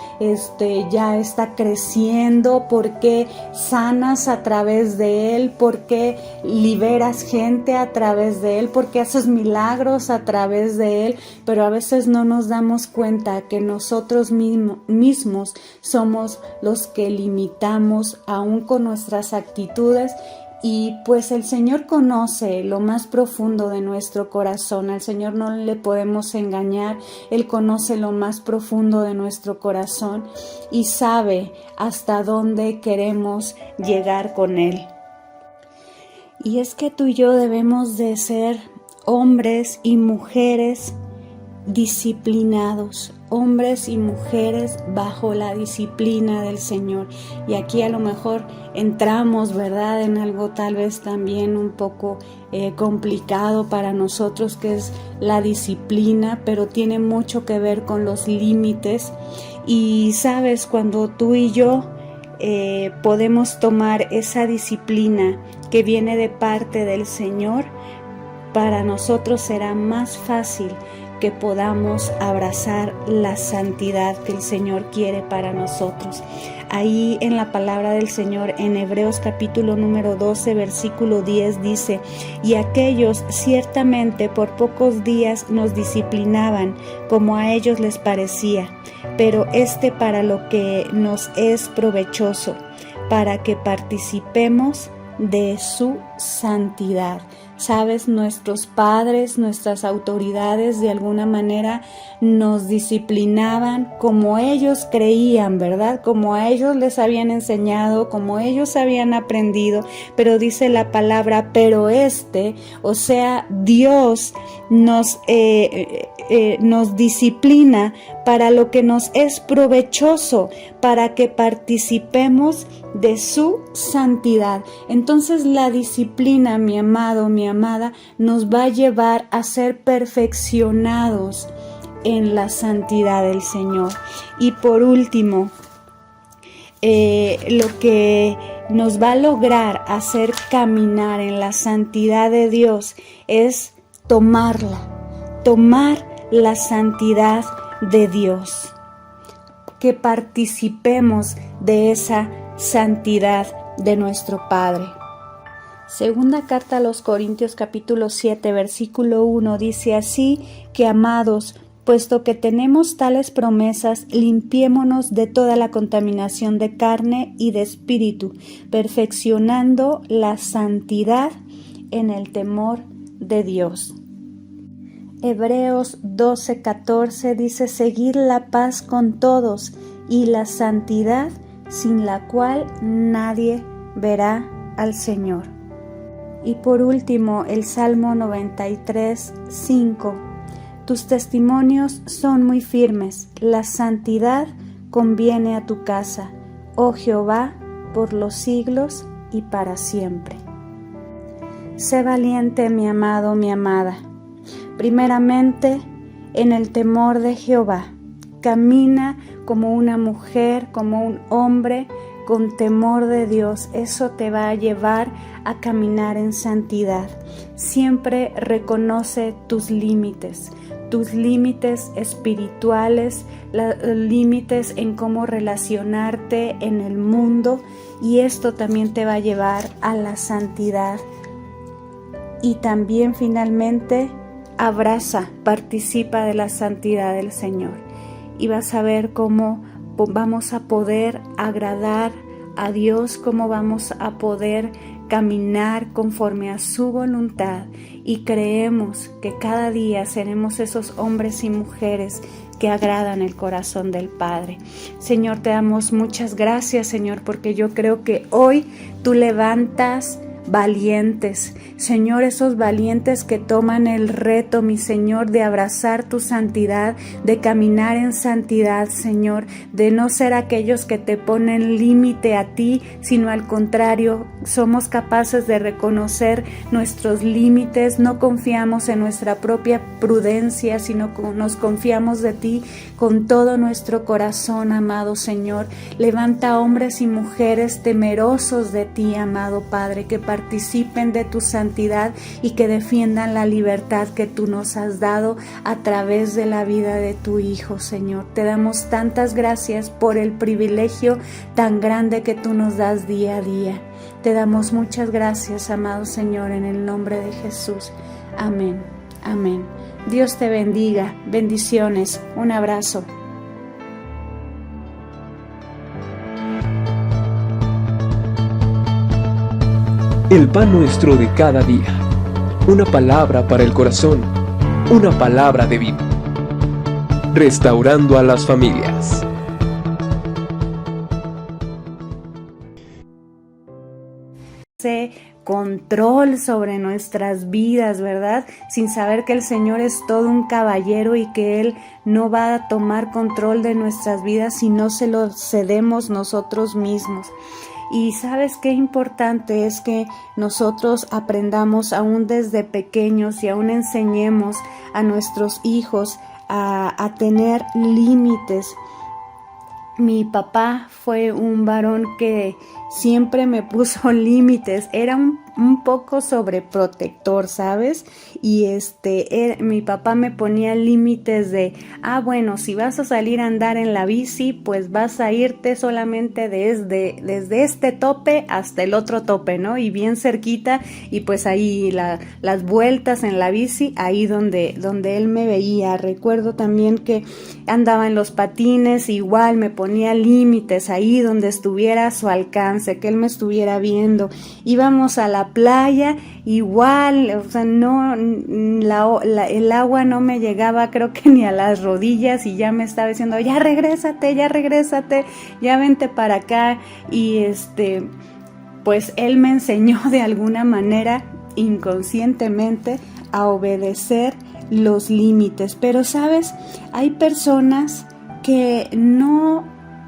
ya está creciendo, porque sanas a través de él, porque liberas gente a través de él, porque haces milagros a través de él, pero a veces no nos damos cuenta que nosotros mismos somos los que limitamos aún con nuestras actitudes. Y pues el Señor conoce lo más profundo de nuestro corazón, al Señor no le podemos engañar, Él conoce lo más profundo de nuestro corazón y sabe hasta dónde queremos llegar con Él. Y es que tú y yo debemos de ser hombres y mujeres disciplinados, hombres y mujeres bajo la disciplina del Señor. Y aquí a lo mejor entramos, ¿verdad?, en algo tal vez también un poco complicado para nosotros, que es la disciplina, pero tiene mucho que ver con los límites. Y sabes, cuando tú y yo podemos tomar esa disciplina que viene de parte del Señor, para nosotros será más fácil que podamos abrazar la santidad que el Señor quiere para nosotros. Ahí en la palabra del Señor, en Hebreos capítulo número 12, versículo 10 dice, y aquellos ciertamente por pocos días nos disciplinaban como a ellos les parecía, pero para lo que nos es provechoso, para que participemos de su santidad. Sabes, nuestros padres, nuestras autoridades de alguna manera nos disciplinaban como ellos creían, ¿verdad? Como a ellos les habían enseñado, como ellos habían aprendido, pero dice la palabra, pero o sea, Dios nos disciplina para lo que nos es provechoso, para que participemos de su santidad. Entonces la disciplina, mi amado, mi amada, nos va a llevar a ser perfeccionados en la santidad del Señor. Y por último, lo que nos va a lograr hacer caminar en la santidad de Dios es tomar la santidad de Dios, que participemos de esa santidad de nuestro Padre. Segunda carta a los Corintios capítulo 7 versículo 1 dice así que amados, puesto que tenemos tales promesas, limpiémonos de toda la contaminación de carne y de espíritu, perfeccionando la santidad en el temor de Dios. Hebreos 12:14 dice, seguid la paz con todos y la santidad, sin la cual nadie verá al Señor. Y por último, el Salmo 93:5. Tus testimonios son muy firmes, la santidad conviene a tu casa, oh Jehová, por los siglos y para siempre. Sé valiente, mi amado, mi amada. Primeramente, en el temor de Jehová. Camina como una mujer, como un hombre, con temor de Dios. Eso te va a llevar a caminar en santidad. Siempre reconoce tus límites espirituales, límites en cómo relacionarte en el mundo, y esto también te va a llevar a la santidad. Y también finalmente participa de la santidad del Señor, y vas a ver cómo vamos a poder agradar a Dios, cómo vamos a poder caminar conforme a su voluntad, y creemos que cada día seremos esos hombres y mujeres que agradan el corazón del Padre. Señor, te damos muchas gracias, Señor, porque yo creo que hoy tú levantas valientes, Señor, esos valientes que toman el reto, mi Señor, de abrazar tu santidad, de caminar en santidad, Señor, de no ser aquellos que te ponen límite a ti, sino al contrario, somos capaces de reconocer nuestros límites, no confiamos en nuestra propia prudencia, sino nos confiamos de ti con todo nuestro corazón, amado Señor. Levanta hombres y mujeres temerosos de ti, amado Padre, que participen de tu santidad y que defiendan la libertad que tú nos has dado a través de la vida de tu Hijo, Señor. Te damos tantas gracias por el privilegio tan grande que tú nos das día a día. Te damos muchas gracias, amado Señor, en el nombre de Jesús. Amén. Amén. Dios te bendiga. Bendiciones. Un abrazo. El pan nuestro de cada día. Una palabra para el corazón. Una palabra de vida. Restaurando a las familias. Control sobre nuestras vidas, ¿verdad? Sin saber que el Señor es todo un caballero y que Él no va a tomar control de nuestras vidas si no se lo cedemos nosotros mismos. Y ¿sabes qué importante es que nosotros aprendamos aún desde pequeños y aún enseñemos a nuestros hijos a tener límites? Mi papá fue un varón que siempre me puso límites, era un poco sobreprotector, ¿sabes? Y mi papá me ponía límites de, bueno, si vas a salir a andar en la bici, pues vas a irte solamente desde este tope hasta el otro tope, ¿no? Y bien cerquita, y pues ahí las vueltas en la bici, ahí donde él me veía. Recuerdo también que andaba en los patines, igual me ponía límites ahí donde estuviera a su alcance. alcance, que Él me estuviera viendo. Íbamos a la playa, igual, o sea, no, el agua no me llegaba, creo que ni a las rodillas, y ya me estaba diciendo, ya regrésate, ya vente para acá. Y pues Él me enseñó de alguna manera, inconscientemente, a obedecer los límites. Pero sabes, hay personas que no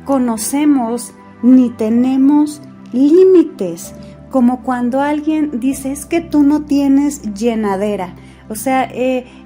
conocemos ni tenemos límites, como cuando alguien dice, es que tú no tienes llenadera, o sea,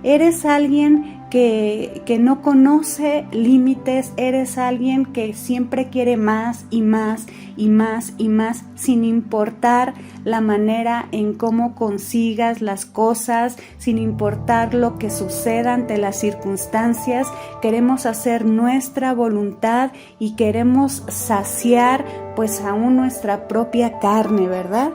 eres alguien que no conoce límites, eres alguien que siempre quiere más y más y más y más, sin importar la manera en cómo consigas las cosas, sin importar lo que suceda ante las circunstancias. Queremos hacer nuestra voluntad y queremos saciar pues aún nuestra propia carne, ¿verdad?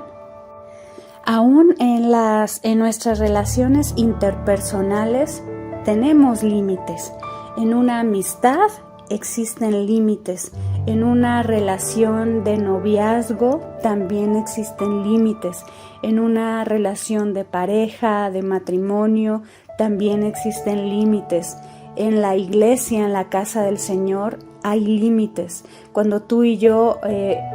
Aún en nuestras relaciones interpersonales tenemos límites. En una amistad existen límites. En una relación de noviazgo también existen límites. En una relación de pareja, de matrimonio, también existen límites. En la iglesia, en la casa del Señor, hay límites. Cuando tú y yo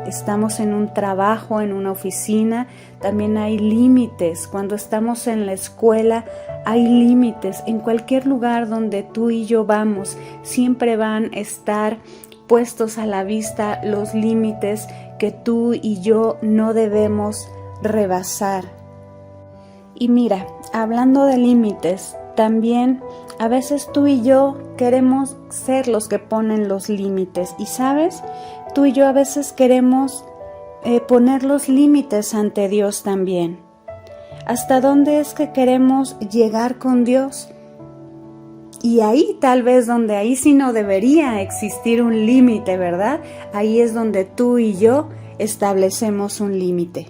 estamos en un trabajo, en una oficina, también hay límites. Cuando estamos en la escuela, hay límites. En cualquier lugar donde tú y yo vamos, siempre van a estar puestos a la vista los límites que tú y yo no debemos rebasar. Y mira, hablando de límites, también a veces tú y yo queremos ser los que ponen los límites. Y sabes, tú y yo a veces queremos poner los límites ante Dios también. ¿Hasta dónde es que queremos llegar con Dios? Y ahí tal vez donde ahí sí no debería existir un límite, ¿verdad? Ahí es donde tú y yo establecemos un límite.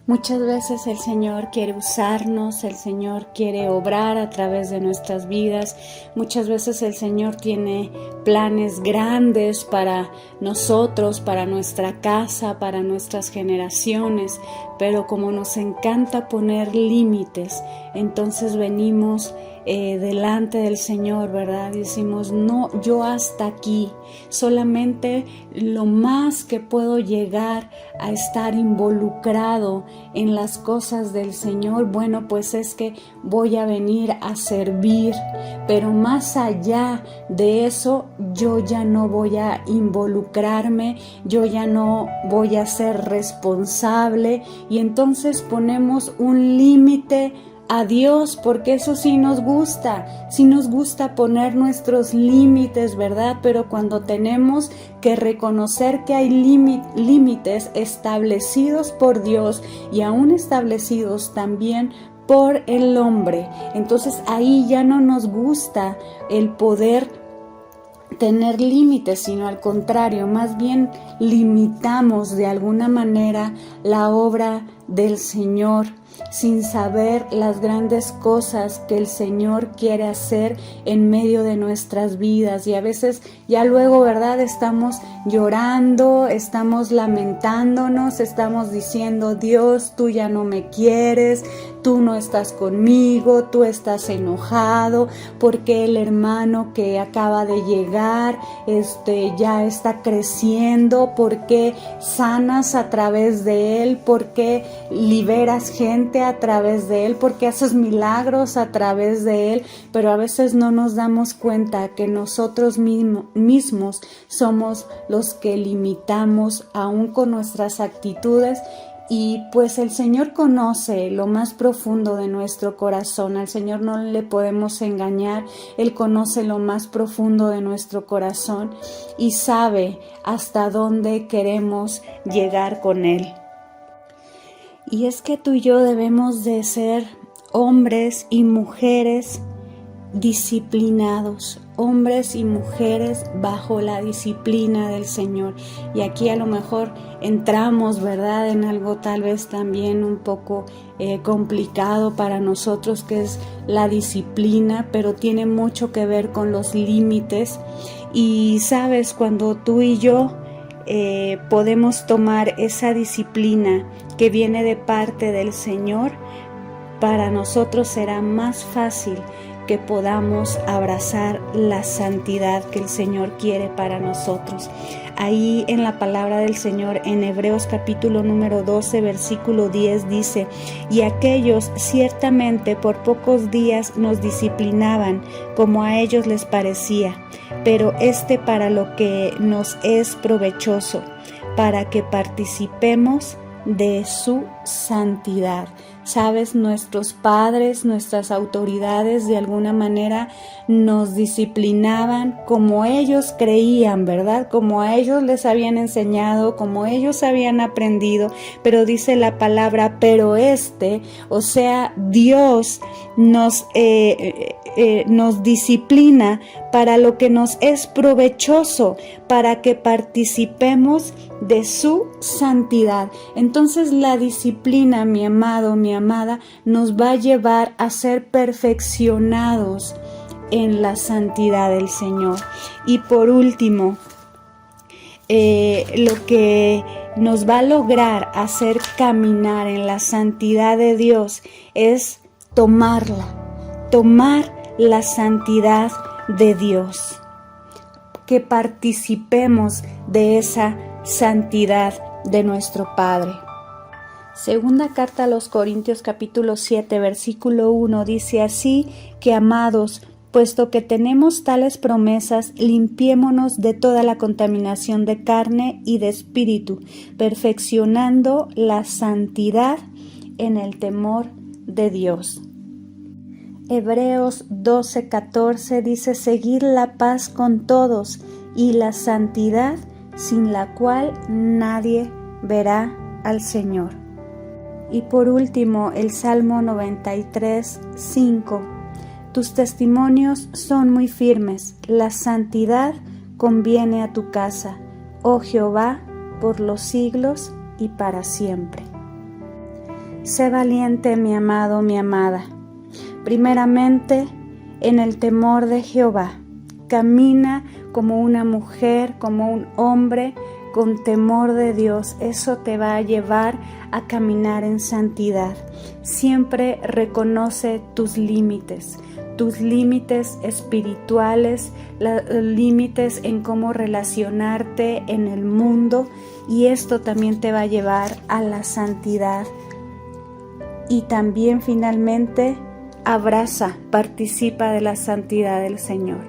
Muchas veces el Señor quiere usarnos, el Señor quiere obrar a través de nuestras vidas. Muchas veces el Señor tiene planes grandes para nosotros, para nuestra casa, para nuestras generaciones. Pero como nos encanta poner límites, entonces venimos delante del Señor, ¿verdad? Decimos, no, yo hasta aquí, solamente lo más que puedo llegar a estar involucrado en las cosas del Señor, bueno, pues es que voy a venir a servir, pero más allá de eso, yo ya no voy a involucrarme, yo ya no voy a ser responsable, y entonces ponemos un límite a Dios, porque eso sí nos gusta poner nuestros límites, ¿verdad? Pero cuando tenemos que reconocer que hay límites establecidos por Dios y aún establecidos también por el hombre, entonces ahí ya no nos gusta el poder tener límites, sino al contrario, más bien limitamos de alguna manera la obra del Señor, sin saber las grandes cosas que el Señor quiere hacer en medio de nuestras vidas. Y a veces ya luego, ¿verdad? Estamos llorando, estamos lamentándonos, estamos diciendo, Dios, tú ya no me quieres, tú no estás conmigo, tú estás enojado porque el hermano que acaba de llegar ya está creciendo, porque sanas a través de él, porque liberas gente a través de él, porque haces milagros a través de él. Pero a veces no nos damos cuenta que nosotros mismos somos los que limitamos aún con nuestras actitudes. Y pues el Señor conoce lo más profundo de nuestro corazón. Al Señor no le podemos engañar. Él conoce lo más profundo de nuestro corazón y sabe hasta dónde queremos llegar con Él. Y es que tú y yo debemos de ser hombres y mujeres disciplinados, hombres y mujeres bajo la disciplina del Señor. Y aquí a lo mejor entramos, ¿verdad?, en algo tal vez también un poco complicado para nosotros, que es la disciplina, pero tiene mucho que ver con los límites. Y sabes, cuando tú y yo podemos tomar esa disciplina que viene de parte del Señor, para nosotros será más fácil que podamos abrazar la santidad que el Señor quiere para nosotros. Ahí en la palabra del Señor, en Hebreos capítulo número 12, versículo 10 dice: y aquellos ciertamente por pocos días nos disciplinaban como a ellos les parecía, pero para lo que nos es provechoso, para que participemos de su santidad. Sabes, nuestros padres, nuestras autoridades de alguna manera nos disciplinaban como ellos creían, ¿verdad? Como a ellos les habían enseñado, como ellos habían aprendido, pero dice la palabra, pero o sea, Dios nos disciplina para lo que nos es provechoso, para que participemos de su santidad. Entonces la disciplina, mi amado, mi amada, nos va a llevar a ser perfeccionados en la santidad del Señor. Y por último, lo que nos va a lograr hacer caminar en la santidad de Dios es tomar la santidad de Dios, que participemos de esa santidad de nuestro Padre. Segunda carta a los Corintios capítulo 7 versículo 1 dice así: que amados, puesto que tenemos tales promesas, limpiémonos de toda la contaminación de carne y de espíritu, perfeccionando la santidad en el temor de Dios. Hebreos 12:14 dice: seguid la paz con todos y la santidad, sin la cual nadie verá al Señor. Y por último, el Salmo 93:5: tus testimonios son muy firmes, la santidad conviene a tu casa, oh Jehová, por los siglos y para siempre. Sé valiente, mi amado, mi amada. Primeramente, en el temor de Jehová. Camina como una mujer, como un hombre, con temor de Dios. Eso te va a llevar a caminar en santidad. Siempre reconoce tus límites espirituales, límites en cómo relacionarte en el mundo, y esto también te va a llevar a la santidad. Y también finalmente, participa de la santidad del Señor,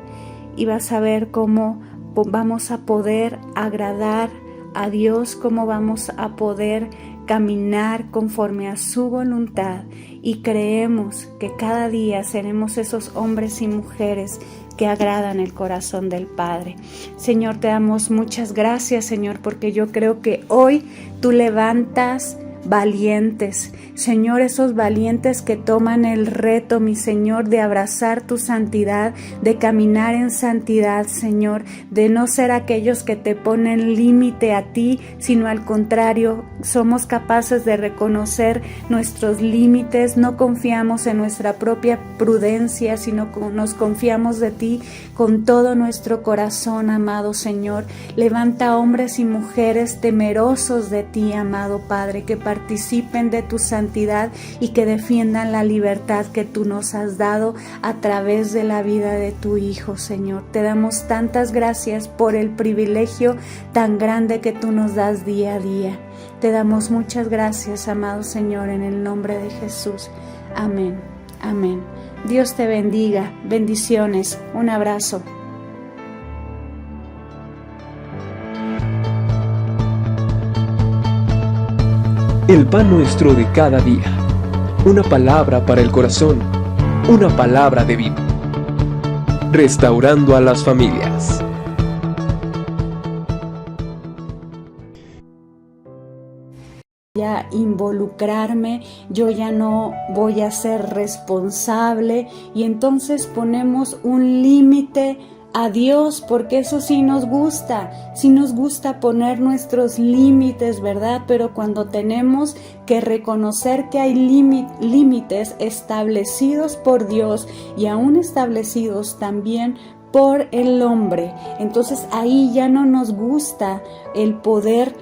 y vas a ver cómo vamos a poder agradar a Dios, cómo vamos a poder caminar conforme a su voluntad, y creemos que cada día seremos esos hombres y mujeres que agradan el corazón del Padre. Señor, te damos muchas gracias, Señor, porque yo creo que hoy tú levantas valientes, Señor, esos valientes que toman el reto, mi Señor, de abrazar tu santidad, de caminar en santidad, Señor, de no ser aquellos que te ponen límite a ti, sino al contrario, somos capaces de reconocer nuestros límites, no confiamos en nuestra propia prudencia, sino nos confiamos de ti con todo nuestro corazón, amado Señor. Levanta hombres y mujeres temerosos de ti, amado Padre, que participen de tu santidad y que defiendan la libertad que tú nos has dado a través de la vida de tu Hijo, Señor. Te damos tantas gracias por el privilegio tan grande que tú nos das día a día. Te damos muchas gracias, amado Señor, en el nombre de Jesús. Amén. Amén. Dios te bendiga. Bendiciones. Un abrazo. El pan nuestro de cada día. Una palabra para el corazón. Una palabra de vida. Restaurando a las familias. A involucrarme, yo ya no voy a ser responsable, y entonces ponemos un límite a Dios, porque eso sí nos gusta poner nuestros límites, ¿verdad? Pero cuando tenemos que reconocer que hay límites establecidos por Dios y aún establecidos también por el hombre. Entonces ahí ya no nos gusta el poder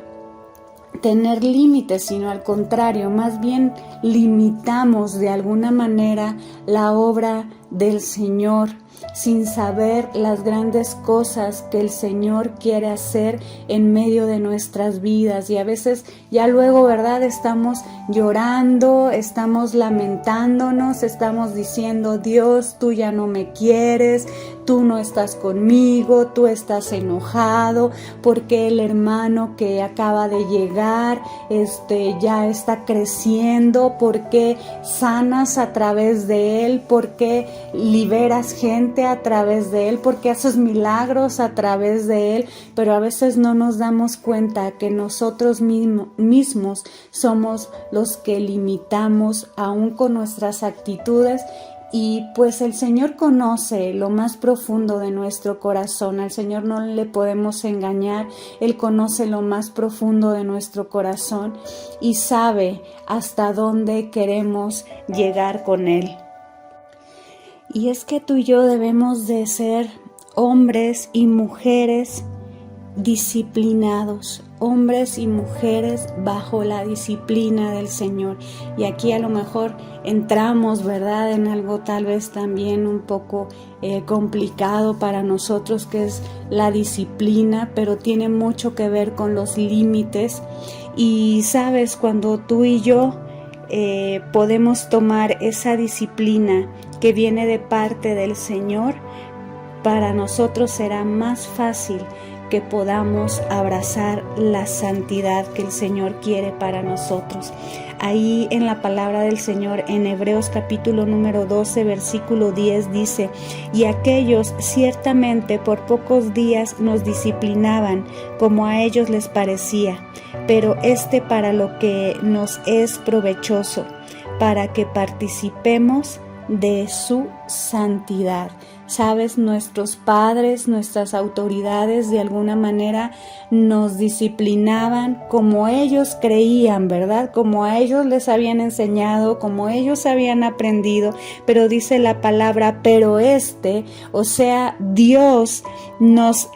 tener límites, sino al contrario, más bien limitamos de alguna manera la obra del Señor, sin saber las grandes cosas que el Señor quiere hacer en medio de nuestras vidas. Y a veces ya luego, ¿verdad? Estamos llorando, estamos lamentándonos, estamos diciendo: Dios, tú ya no me quieres, tú no estás conmigo, tú estás enojado porque el hermano que acaba de llegar ya está creciendo, porque sanas a través de él, porque liberas gente a través de él, porque haces milagros a través de él. Pero a veces no nos damos cuenta que nosotros mismos somos los que limitamos aún con nuestras actitudes. Y pues el Señor conoce lo más profundo de nuestro corazón. Al Señor no le podemos engañar. Él conoce lo más profundo de nuestro corazón y sabe hasta dónde queremos llegar con Él. Y es que tú y yo debemos de ser hombres y mujeres disciplinados, hombres y mujeres bajo la disciplina del Señor. Y aquí a lo mejor entramos, ¿verdad?, en algo tal vez también un poco complicado para nosotros, que es la disciplina, pero tiene mucho que ver con los límites. Y sabes, cuando tú y yo podemos tomar esa disciplina que viene de parte del Señor, para nosotros será más fácil que podamos abrazar la santidad que el Señor quiere para nosotros. Ahí en la palabra del Señor, en Hebreos capítulo número 12, versículo 10 dice: y aquellos ciertamente por pocos días nos disciplinaban como a ellos les parecía, pero para lo que nos es provechoso, para que participemos de su santidad. Sabes, nuestros padres, nuestras autoridades de alguna manera nos disciplinaban como ellos creían, ¿verdad? Como a ellos les habían enseñado, como ellos habían aprendido. Pero dice la palabra, pero o sea, Dios nos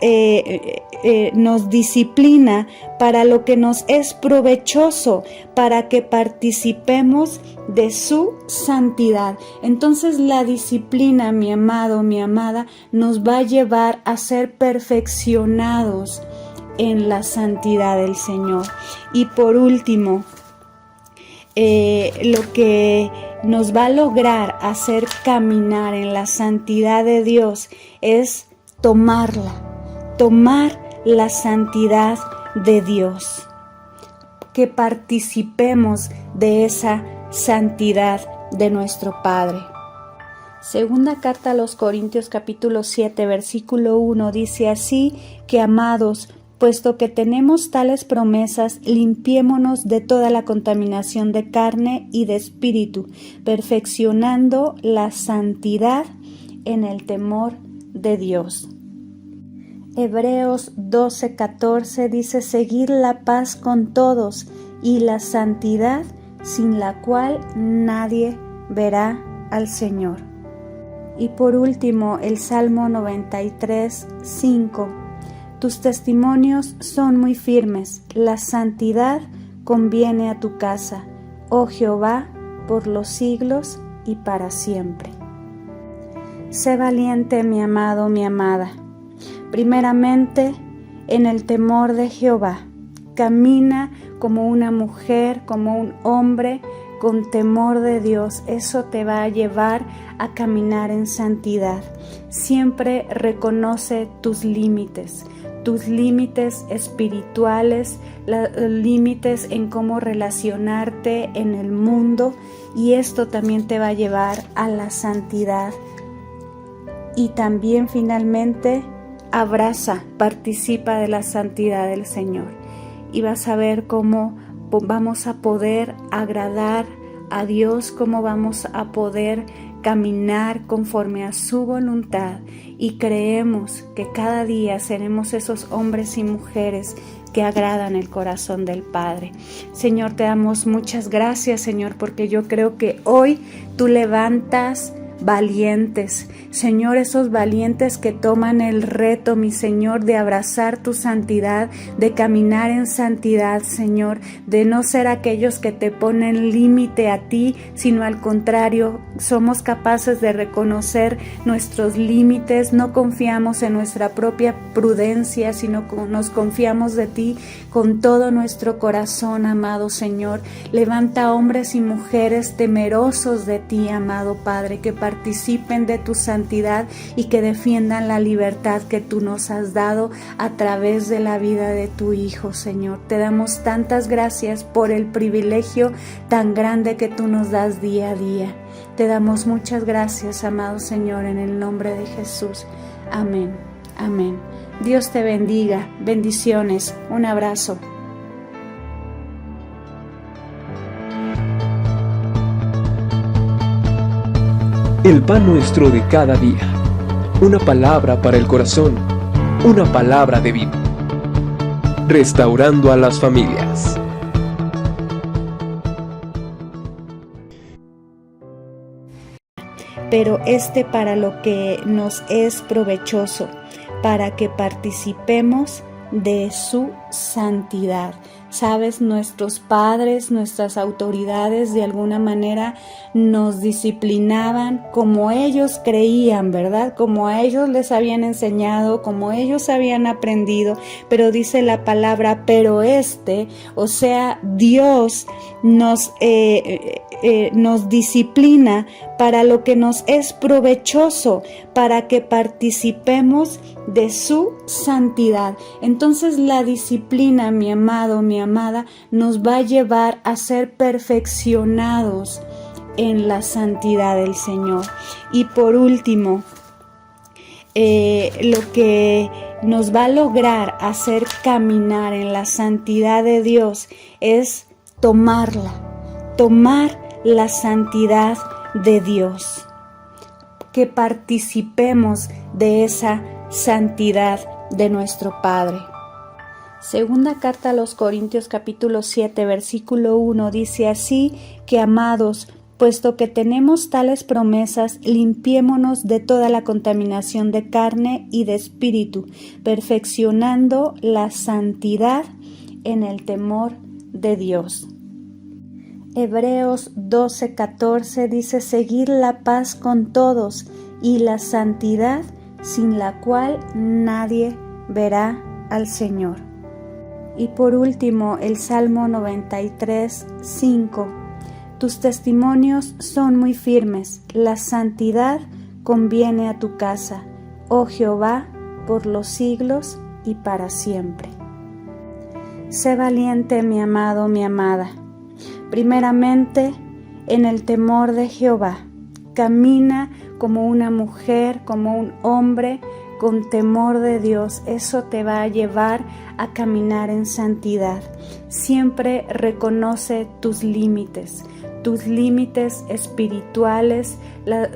disciplina para lo que nos es provechoso, para que participemos de su santidad. Entonces la disciplina, mi amado, mi amada, nos va a llevar a ser perfeccionados en la santidad del Señor. Y por último, lo que nos va a lograr hacer caminar en la santidad de Dios es tomar la santidad de Dios, que participemos de esa santidad de nuestro Padre. Segunda carta a los Corintios capítulo 7 versículo 1 dice así: que amados, puesto que tenemos tales promesas, limpiémonos de toda la contaminación de carne y de espíritu, perfeccionando la santidad en el temor de Dios. Hebreos 12:14 dice: seguir la paz con todos y la santidad, sin la cual nadie verá al Señor. Y por último, el Salmo 93:5: tus testimonios son muy firmes, la santidad conviene a tu casa, oh Jehová, por los siglos y para siempre. Sé valiente, mi amado, mi amada. Primeramente, en el temor de Jehová. Camina como una mujer, como un hombre, con temor de Dios. Eso te va a llevar a caminar en santidad. Siempre reconoce tus límites espirituales, límites en cómo relacionarte en el mundo, y esto también te va a llevar a la santidad. Y también finalmente, participa de la santidad del Señor, y vas a ver cómo vamos a poder agradar a Dios, cómo vamos a poder caminar conforme a su voluntad, y creemos que cada día seremos esos hombres y mujeres que agradan el corazón del Padre. Señor, te damos muchas gracias, Señor, porque yo creo que hoy tú levantas valientes. Señor, esos valientes que toman el reto, mi Señor, de abrazar tu santidad, de caminar en santidad, Señor, de no ser aquellos que te ponen límite a ti, sino al contrario, somos capaces de reconocer nuestros límites, no confiamos en nuestra propia prudencia, sino nos confiamos de ti con todo nuestro corazón, amado Señor. Levanta hombres y mujeres temerosos de ti, amado Padre, que participen de tu santidad y que defiendan la libertad que tú nos has dado a través de la vida de tu Hijo, Señor. Te damos tantas gracias por el privilegio tan grande que tú nos das día a día. Te damos muchas gracias, amado Señor, en el nombre de Jesús. Amén. Amén. Dios te bendiga. Bendiciones. Un abrazo. El pan nuestro de cada día. Una palabra para el corazón. Una palabra de vida. Restaurando a las familias. Pero para lo que nos es provechoso, para que participemos de su santidad. Sabes, nuestros padres, nuestras autoridades de alguna manera nos disciplinaban como ellos creían, ¿verdad? Como a ellos les habían enseñado, como ellos habían aprendido, pero dice la palabra, pero o sea, Dios nos disciplina para lo que nos es provechoso, para que participemos de su santidad. Entonces la disciplina, mi amado, mi amada, nos va a llevar a ser perfeccionados en la santidad del Señor. Y por último, lo que nos va a lograr hacer caminar en la santidad de Dios es tomar la santidad de Dios, que participemos de esa santidad de nuestro Padre. Segunda carta a los Corintios capítulo 7 versículo 1 dice así que amados, puesto que tenemos tales promesas, limpiémonos de toda la contaminación de carne y de espíritu, perfeccionando la santidad en el temor de Dios. Hebreos 12:14 dice seguir la paz con todos y la santidad sin la cual nadie verá al Señor. Y por último, el Salmo 93:5. Tus testimonios son muy firmes, la santidad conviene a tu casa, oh Jehová, por los siglos y para siempre. Sé valiente, mi amado, mi amada. Primeramente, en el temor de Jehová. Camina como una mujer, como un hombre, con temor de Dios. Eso te va a llevar a caminar en santidad. Siempre reconoce tus límites espirituales,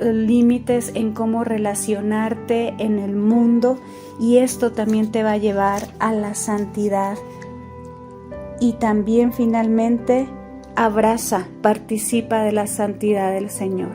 límites en cómo relacionarte en el mundo, y esto también te va a llevar a la santidad. Y también finalmente, participa de la santidad del Señor,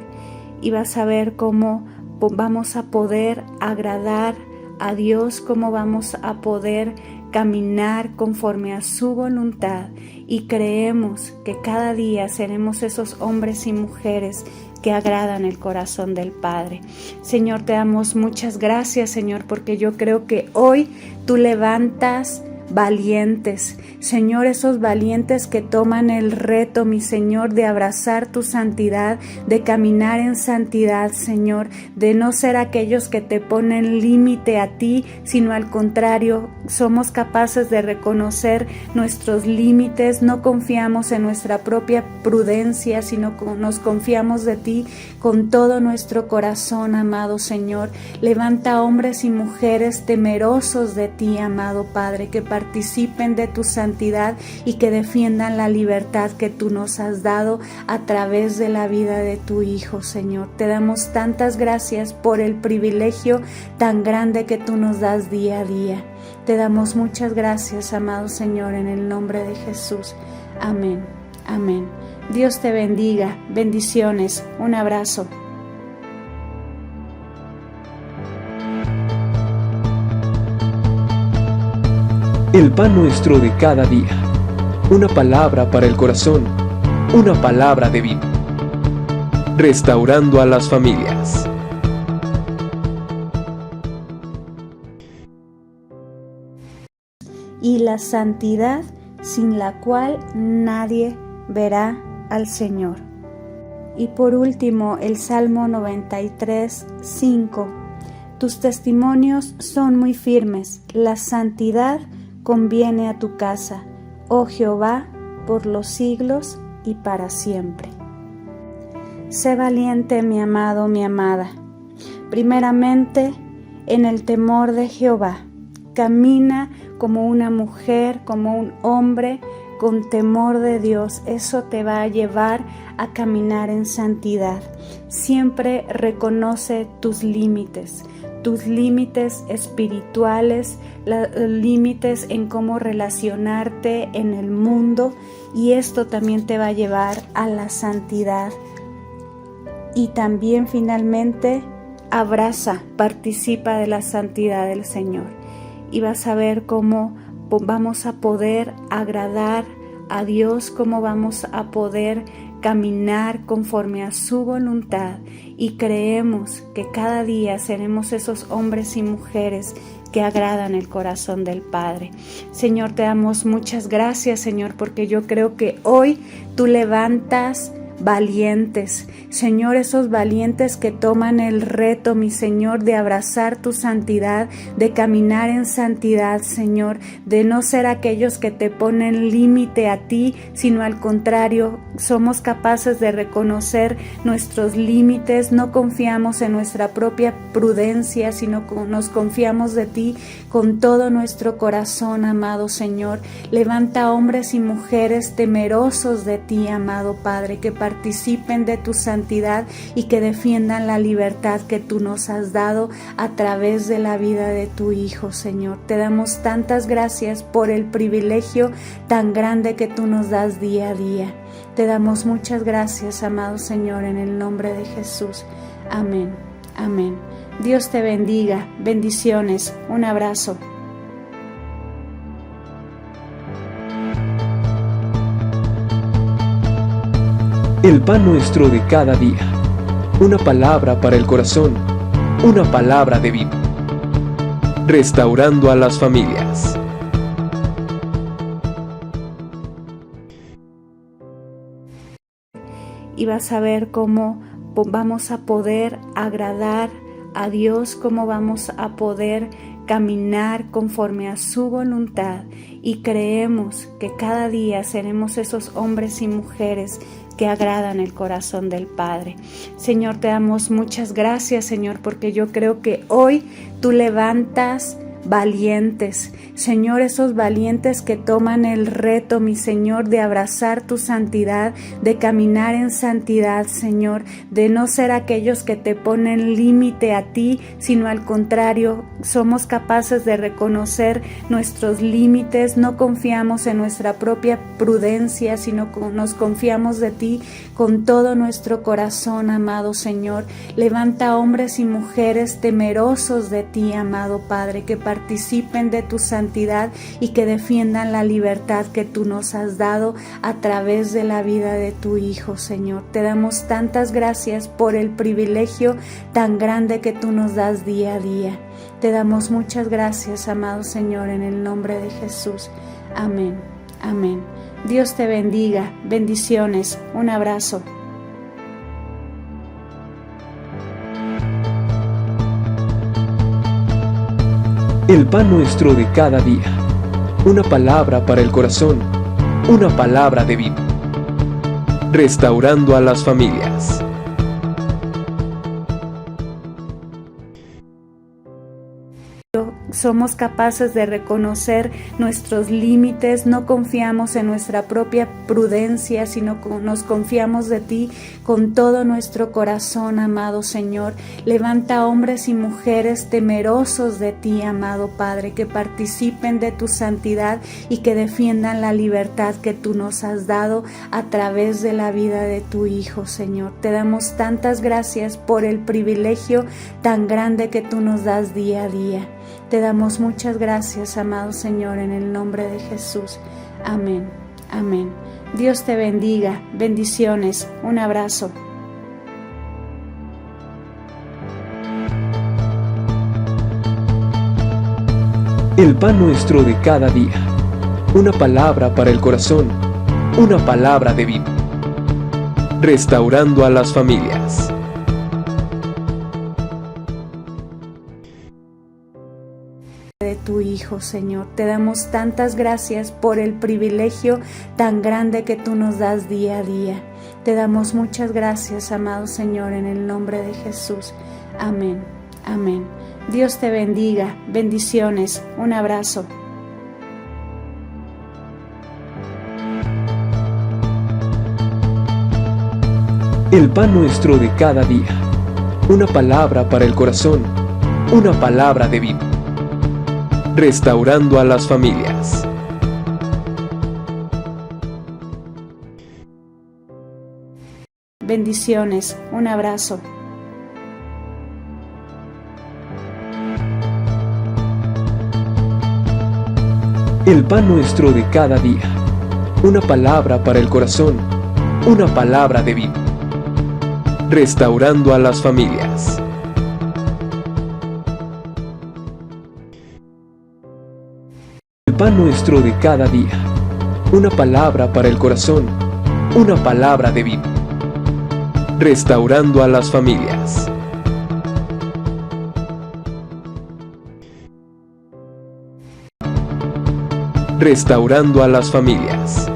y vas a ver cómo vamos a poder agradar a Dios, cómo vamos a poder caminar conforme a su voluntad, y creemos que cada día seremos esos hombres y mujeres que agradan el corazón del Padre. Señor, te damos muchas gracias, Señor, porque yo creo que hoy tú levantas valientes, Señor, esos valientes que toman el reto, mi Señor, de abrazar tu santidad, de caminar en santidad, Señor, de no ser aquellos que te ponen límite a ti, sino al contrario, somos capaces de reconocer nuestros límites, no confiamos en nuestra propia prudencia, sino nos confiamos de ti con todo nuestro corazón, amado Señor. Levanta hombres y mujeres temerosos de ti, amado Padre, que participen de tu santidad y que defiendan la libertad que tú nos has dado a través de la vida de tu Hijo, Señor. Te damos tantas gracias por el privilegio tan grande que tú nos das día a día. Te damos muchas gracias, amado Señor, en el nombre de Jesús. Amén. Amén. Dios te bendiga. Bendiciones. Un abrazo. El pan nuestro de cada día. Una palabra para el corazón. Una palabra de vida. Restaurando a las familias. Y la santidad sin la cual nadie verá al Señor. Y por último, el Salmo 93, 5. Tus testimonios son muy firmes, la santidad conviene a tu casa, oh Jehová, por los siglos y para siempre. Sé valiente, mi amado, mi amada. Primeramente, en el temor de Jehová. Camina como una mujer, como un hombre, con temor de Dios. Eso te va a llevar a caminar en santidad. Siempre reconoce tus límites espirituales, límites en cómo relacionarte en el mundo, y esto también te va a llevar a la santidad. Y también finalmente abraza, participa de la santidad del Señor, y vas a ver cómo vamos a poder agradar a Dios, cómo vamos a poder caminar conforme a su voluntad, y creemos que cada día seremos esos hombres y mujeres que agradan el corazón del Padre. Señor, te damos muchas gracias, Señor, porque yo creo que hoy tú levantas valientes, Señor, esos valientes que toman el reto, mi Señor, de abrazar tu santidad, de caminar en santidad, Señor, de no ser aquellos que te ponen límite a ti, sino al contrario, somos capaces de reconocer nuestros límites, no confiamos en nuestra propia prudencia, sino nos confiamos de ti con todo nuestro corazón, amado Señor. Levanta hombres y mujeres temerosos de ti, amado Padre, que participen de tu santidad y que defiendan la libertad que tú nos has dado a través de la vida de tu Hijo, Señor. Te damos tantas gracias por el privilegio tan grande que tú nos das día a día. Te damos muchas gracias, amado Señor, en el nombre de Jesús. Amén. Amén. Dios te bendiga. Bendiciones. Un abrazo. El pan nuestro de cada día. Una palabra para el corazón. Una palabra de vida. Restaurando a las familias. Y vas a ver cómo vamos a poder agradar a Dios, cómo vamos a poder caminar conforme a su voluntad, y creemos que cada día seremos esos hombres y mujeres que agradan el corazón del Padre. Señor, te damos muchas gracias, Señor, porque yo creo que hoy tú levantas valientes, Señor, esos valientes que toman el reto, mi Señor, de abrazar tu santidad, de caminar en santidad, Señor, de no ser aquellos que te ponen límite a ti, sino al contrario, somos capaces de reconocer nuestros límites, no confiamos en nuestra propia prudencia, sino nos confiamos de ti con todo nuestro corazón, amado Señor. Levanta hombres y mujeres temerosos de ti, amado Padre, que participen de tu santidad y que defiendan la libertad que tú nos has dado a través de la vida de tu Hijo, Señor. Te damos tantas gracias por el privilegio tan grande que tú nos das día a día. Te damos muchas gracias, amado Señor, en el nombre de Jesús. Amén. Amén. Dios te bendiga. Bendiciones. Un abrazo. El pan nuestro de cada día. Una palabra para el corazón. Una palabra de vida. Restaurando a las familias. Somos capaces de reconocer nuestros límites, no confiamos en nuestra propia prudencia, sino nos confiamos de ti con todo nuestro corazón, amado Señor. Levanta hombres y mujeres temerosos de ti, amado Padre, que participen de tu santidad y que defiendan la libertad que tú nos has dado a través de la vida de tu Hijo, Señor. Te damos tantas gracias por el privilegio tan grande que tú nos das día a día. Te damos muchas gracias, amado Señor, en el nombre de Jesús. Amén. Amén. Dios te bendiga. Bendiciones. Un abrazo. El pan nuestro de cada día. Una palabra para el corazón. Una palabra de vida. Restaurando a las familias. De tu Hijo, Señor, te damos tantas gracias por el privilegio tan grande que tú nos das día a día. Te damos muchas gracias, amado Señor, en el nombre de Jesús. Amén. Amén. Dios te bendiga. Bendiciones. Un abrazo. El pan nuestro de cada día. Una palabra para el corazón. Una palabra de vida. Restaurando a las familias. Bendiciones. Un abrazo. El pan nuestro de cada día. Una palabra para el corazón. Una palabra de vida. Restaurando a las familias. El pan nuestro de cada día. Una palabra para el corazón. Una palabra de vida. Restaurando a las familias. Restaurando a las familias.